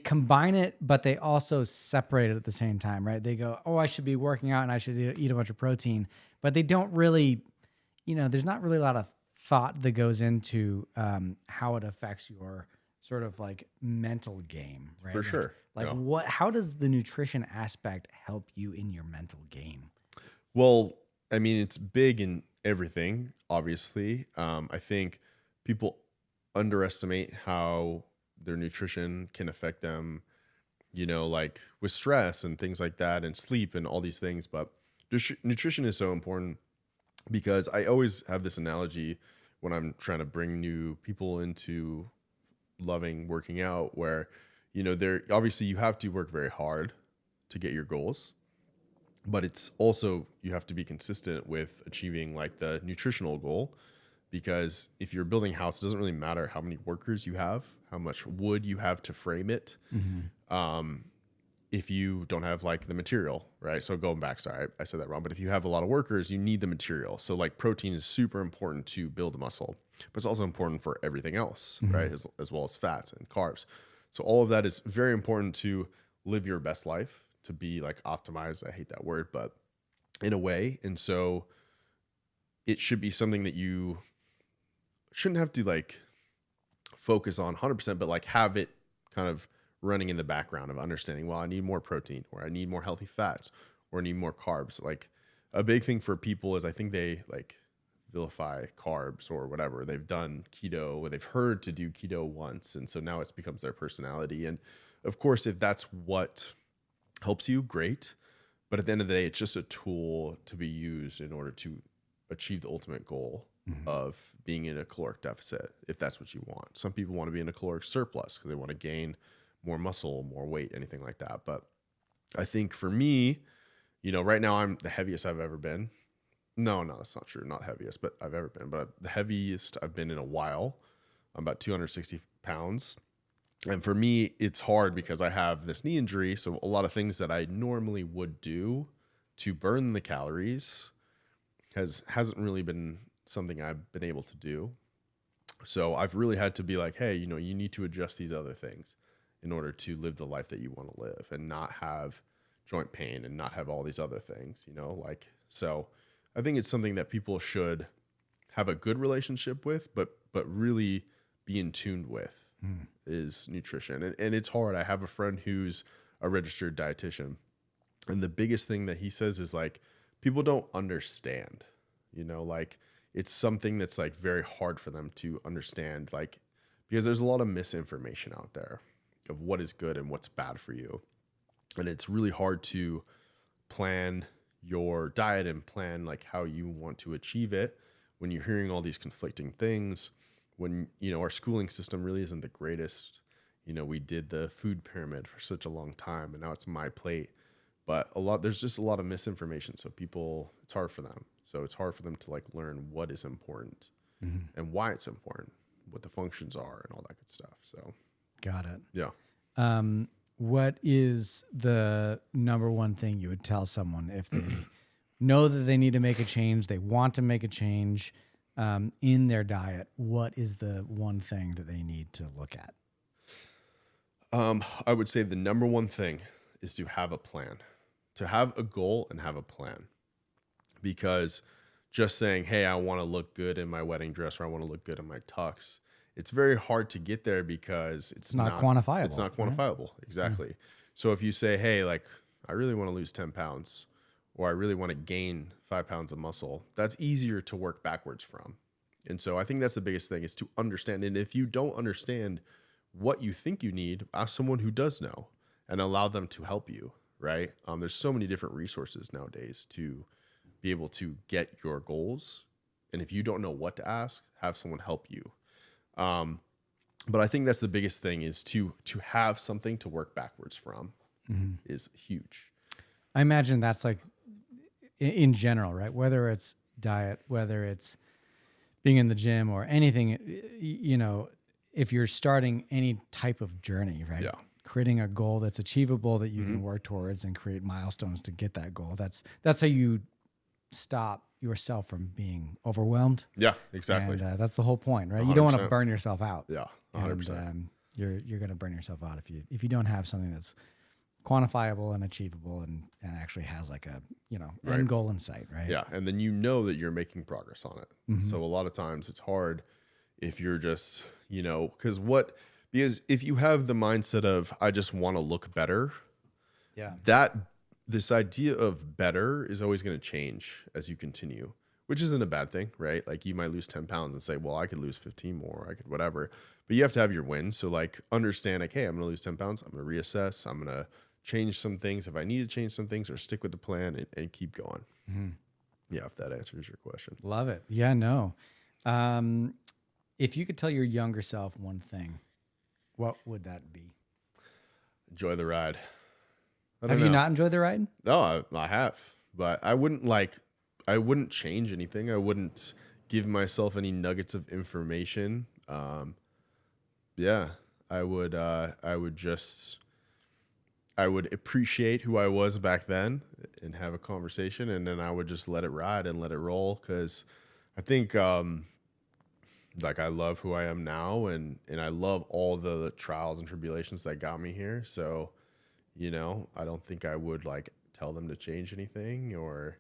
combine it, but they also separate it at the same time, right? They go, oh, I should be working out and I should eat a bunch of protein, but they don't really, there's not really a lot of thought that goes into how it affects your sort of like mental game, right? For sure. How does the nutrition aspect help you in your mental game? Well, I mean, it's big in everything, obviously. I think people underestimate how their nutrition can affect them, like with stress and things like that and sleep and all these things. But nutrition is so important because I always have this analogy when I'm trying to bring new people into loving working out where, obviously you have to work very hard to get your goals. But it's also, you have to be consistent with achieving like the nutritional goal, because if you're building a house, it doesn't really matter how many workers you have, how much wood you have to frame it. Mm-hmm. If you don't have like the material, right? So going back, sorry, I said that wrong. But if you have a lot of workers, you need the material. So like protein is super important to build a muscle, but it's also important for everything else, mm-hmm. right? As well as fats and carbs. So all of that is very important to live your best life, to be like optimized. I hate that word, but in a way. And so it should be something that you shouldn't have to like focus on 100%, but like have it kind of running in the background of understanding, well, I need more protein, or I need more healthy fats, or I need more carbs. Like a big thing for people is I think they like vilify carbs or whatever. They've done keto, or they've heard to do keto once. And so now it becomes their personality. And of course, if that's what helps you, great. But at the end of the day, it's just a tool to be used in order to achieve the ultimate goal of being in a caloric deficit, if that's what you want. Some people want to be in a caloric surplus because they want to gain more muscle, more weight, anything like that. But I think for me, right now I'm the heaviest I've ever been. No, that's not true. Not heaviest, but I've ever been. But the heaviest I've been in a while. I'm about 260 pounds. And for me, it's hard because I have this knee injury. So a lot of things that I normally would do to burn the calories hasn't really been something I've been able to do. So I've really had to be like, hey, you need to adjust these other things in order to live the life that you want to live and not have joint pain and not have all these other things, so I think it's something that people should have a good relationship with, but really be in tune with is nutrition. And it's hard. I have a friend who's a registered dietitian, and the biggest thing that he says is like, people don't understand, it's something that's like very hard for them to understand, like, because there's a lot of misinformation out there of what is good and what's bad for you. And it's really hard to plan your diet and plan like how you want to achieve it when you're hearing all these conflicting things, when, our schooling system really isn't the greatest. We did the food pyramid for such a long time, and now it's my plate. But there's just a lot of misinformation. So people, it's hard for them. So it's hard for them to like learn what is important and why it's important, what the functions are and all that good stuff. So. Got it. Yeah. What is the number one thing you would tell someone if they know that they need to make a change, they want to make a change in their diet? What is the one thing that they need to look at? I would say the number one thing is to have a plan, to have a goal and have a plan. Because just saying, hey, I want to look good in my wedding dress, or I want to look good in my tux, it's very hard to get there because it's not quantifiable. It's not quantifiable. Right? Exactly. Mm-hmm. So if you say, hey, like, I really want to lose 10 pounds, or I really want to gain 5 pounds of muscle, that's easier to work backwards from. And so I think that's the biggest thing, is to understand. And if you don't understand what you think you need, ask someone who does know and allow them to help you, right? There's so many different resources nowadays to be able to get your goals. And if you don't know what to ask, have someone help you. But I think that's the biggest thing, is to have something to work backwards from is huge. I imagine that's like in general, right? Whether it's diet, whether it's being in the gym or anything, if you're starting any type of journey, right? Yeah. Creating a goal that's achievable that you can work towards and create milestones to get that goal. That's how you stop yourself from being overwhelmed. Yeah, exactly. And that's the whole point, right? 100%. You don't want to burn yourself out. Yeah, 100%. And, you're going to burn yourself out if you don't have something that's quantifiable and achievable and actually has like a Right. end goal in sight, right? Yeah, and then that you're making progress on it. So a lot of times it's hard if you're just because if you have the mindset of, I just want to look better, this idea of better is always going to change as you continue, which isn't a bad thing, right? Like, you might lose 10 pounds and say, well, I could lose 15 more, I could whatever, but you have to have your win. So like, understand like, hey, I'm going to lose 10 pounds. I'm going to reassess. I'm going to change some things if I need to change some things, or stick with the plan and keep going. Yeah. If that answers your question. Love it. Yeah, no. If you could tell your younger self one thing, what would that be? Enjoy the ride. Have you not enjoyed the ride? No, I have, but I wouldn't change anything. I wouldn't give myself any nuggets of information. I would appreciate who I was back then and have a conversation, and then I would just let it ride and let it roll. 'Cause I think, I love who I am now, and I love all the trials and tribulations that got me here. So, I don't think I would tell them to change anything or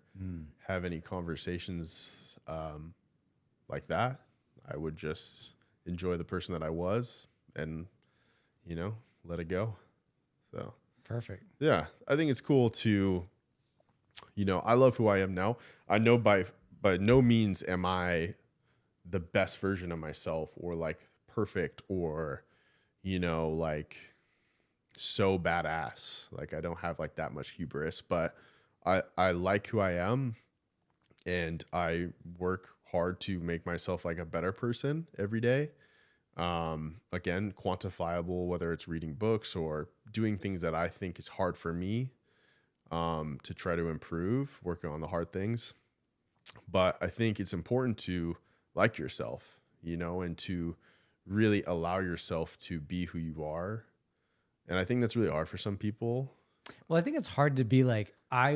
have any conversations like that. I would just enjoy the person that I was and, let it go. So Perfect. yeah, I think it's cool to, I love who I am now. I know by no means am I the best version of myself or like perfect or, like so badass. Like I don't have like that much hubris, but I like who I am, and I work hard to make myself like a better person every day. Again, quantifiable, whether it's reading books or doing things that I think is hard for me, to try to improve, working on the hard things. But I think it's important to like yourself, and to really allow yourself to be who you are. And I think that's really hard for some people. Well, I think it's hard to be like, I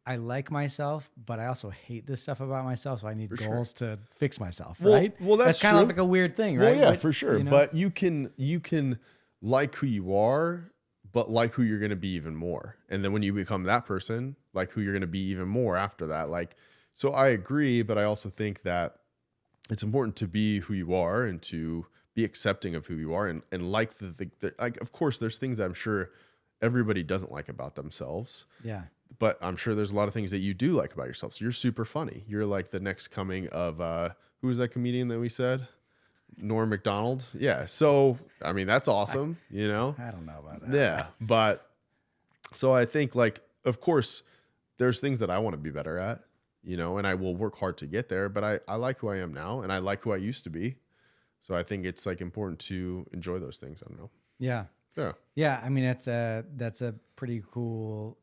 like myself, but I also hate this stuff about myself. So I need goals to fix myself. Right. Well, that's kind of true. like a weird thing, Well, right? yeah, for sure. But you can like who you are, but like who you're going to be even more. And then when you become that person, like who you're going to be even more after that. Like, so I agree, but I also think that it's important to be who you are and to be accepting of who you are, and like like, of course, there's things I'm sure everybody doesn't like about themselves. Yeah. But I'm sure there's a lot of things that you do like about yourself. So you're super funny. You're like the next coming of, who was that comedian that we said? Norm Macdonald. Yeah. So, I mean, that's awesome, I don't know about that. Yeah. But so I think like, of course, there's things that I want to be better at, and I will work hard to get there, but I like who I am now, and I like who I used to be. So I think it's like important to enjoy those things. I don't know. Yeah. Yeah. Yeah. I mean, that's a pretty cool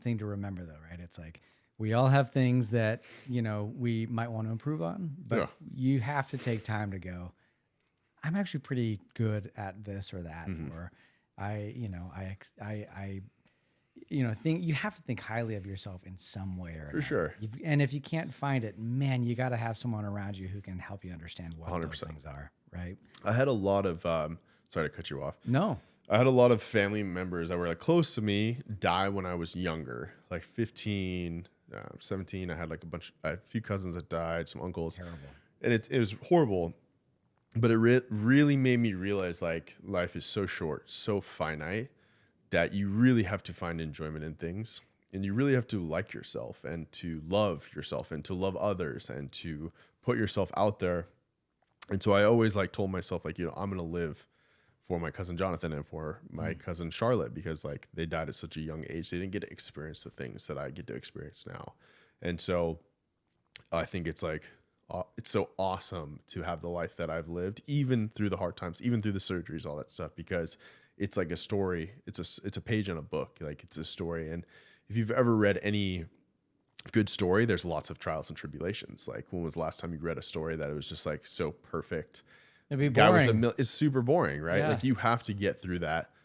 thing to remember, though, right? It's like we all have things that, we might want to improve on, but you have to take time to go, I'm actually pretty good at this or that, or think you have to think highly of yourself in some way or For sure. And if you can't find it, man, you got to have someone around you who can help you understand what 100%. those things are, right? I had a lot of, sorry to cut you off. No. I had a lot of family members that were like close to me die when I was younger, like 15, 17. I had like a few cousins that died, some uncles. Terrible. And it was horrible, but it really made me realize like life is so short, so finite, that you really have to find enjoyment in things, and you really have to like yourself and to love yourself and to love others and to put yourself out there. And so I always like told myself like, I'm going to live for my cousin Jonathan and for my cousin Charlotte, because like they died at such a young age. They didn't get to experience the things that I get to experience now. And so I think it's like, it's so awesome to have the life that I've lived, even through the hard times, even through the surgeries, all that stuff, because it's like a story. It's a page in a book. Like it's a story. And if you've ever read any good story, there's lots of trials and tribulations. Like when was the last time you read a story that it was just like so perfect? It'd be boring. It's super boring, right? Yeah. Like you have to get through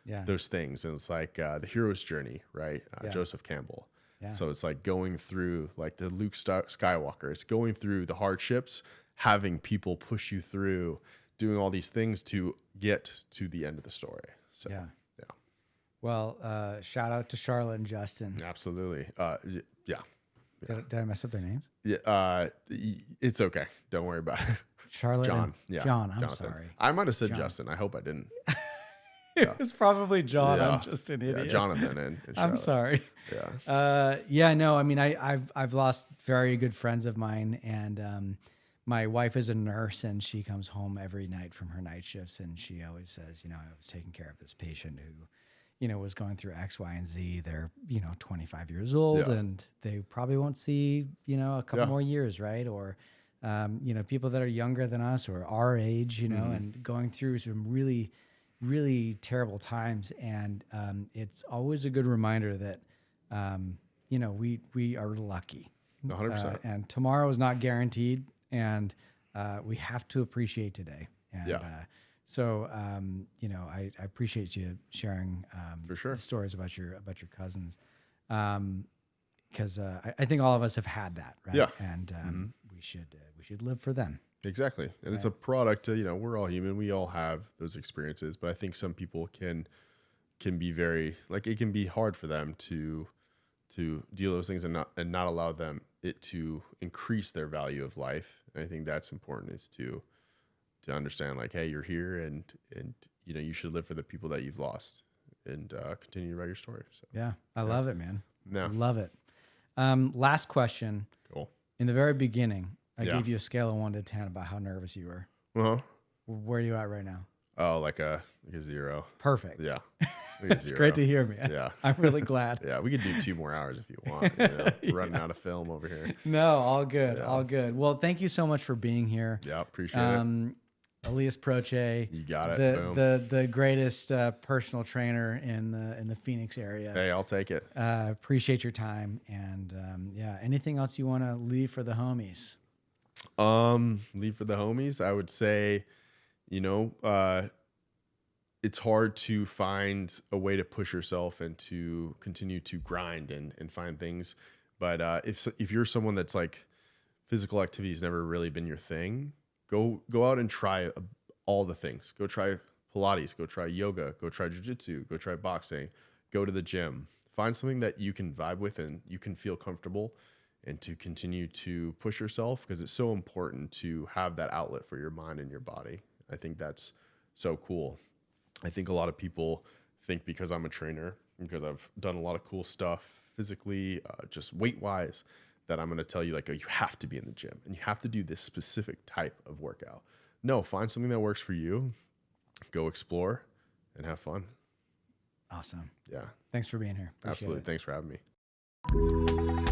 Yeah. those things. And it's like the hero's journey, right? Joseph Campbell. Yeah. So it's like going through like the Luke Skywalker. It's going through the hardships, having people push you through, doing all these things to get to the end of the story. So Yeah. Well, shout out to Charlotte and Justin. Absolutely. Yeah. Did I mess up their names? Yeah. It's okay. Don't worry about it. Charlotte John. and Yeah. John. I'm Jonathan. sorry. I might have said John. Justin. I hope I didn't. It was probably John. Yeah. I'm just an idiot. Yeah, Jonathan and I'm Charlotte. sorry. Yeah. No, I mean, I've lost very good friends of mine, and my wife is a nurse, and she comes home every night from her night shifts, and she always says, I was taking care of this patient who, was going through X, Y, and Z. They're, 25 years old, and they probably won't see, a couple more years, right? Or, people that are younger than us or our age, and going through some really, really terrible times. And it's always a good reminder that, we are lucky. 100%. And tomorrow is not guaranteed, and we have to appreciate today. And so, I appreciate you sharing For sure. the stories about your cousins, because I think all of us have had that, right? Yeah. And we should live for them. Exactly. And it's a product, we're all human. We all have those experiences, but I think some people can be very, like, it can be hard for them to deal with those things and not allow it to increase their value of life. And I think that's important, is to understand like, hey, you're here and you should live for the people that you've lost and continue to write your story. So Yeah, I love it, man. Yeah. Love it. Last question. Cool. In the very beginning, I Yeah. gave you a scale of 1 to 10 about how nervous you were. Uh-huh. Where are you at right now? Oh, like a 0. Perfect. Yeah. It's great to hear, man. Yeah. I'm really glad. Yeah, we could do 2 more hours if you want. Running out of film over here. No, all good. Yeah. All good. Well, thank you so much for being here. Yeah, appreciate it. Elias Proce, You got it. Boom. the greatest personal trainer in the Phoenix area. Hey, I'll take it. Appreciate your time, and anything else you want to leave for the homies? Leave for the homies. I would say, it's hard to find a way to push yourself and to continue to grind and find things. But if you're someone that's like physical activity has never really been your thing, go out and try all the things. Go try Pilates, go try yoga, go try jiu-jitsu, go try boxing, go to the gym. Find something that you can vibe with and you can feel comfortable, and to continue to push yourself, because it's so important to have that outlet for your mind and your body. I think that's so cool. I think a lot of people think because I'm a trainer, because I've done a lot of cool stuff physically, just weight-wise, that I'm going to tell you like, oh, you have to be in the gym and you have to do this specific type of workout. No, find something that works for you. Go explore and have fun. Awesome. Yeah. Thanks for being here. Appreciate Absolutely. it. Thanks for having me.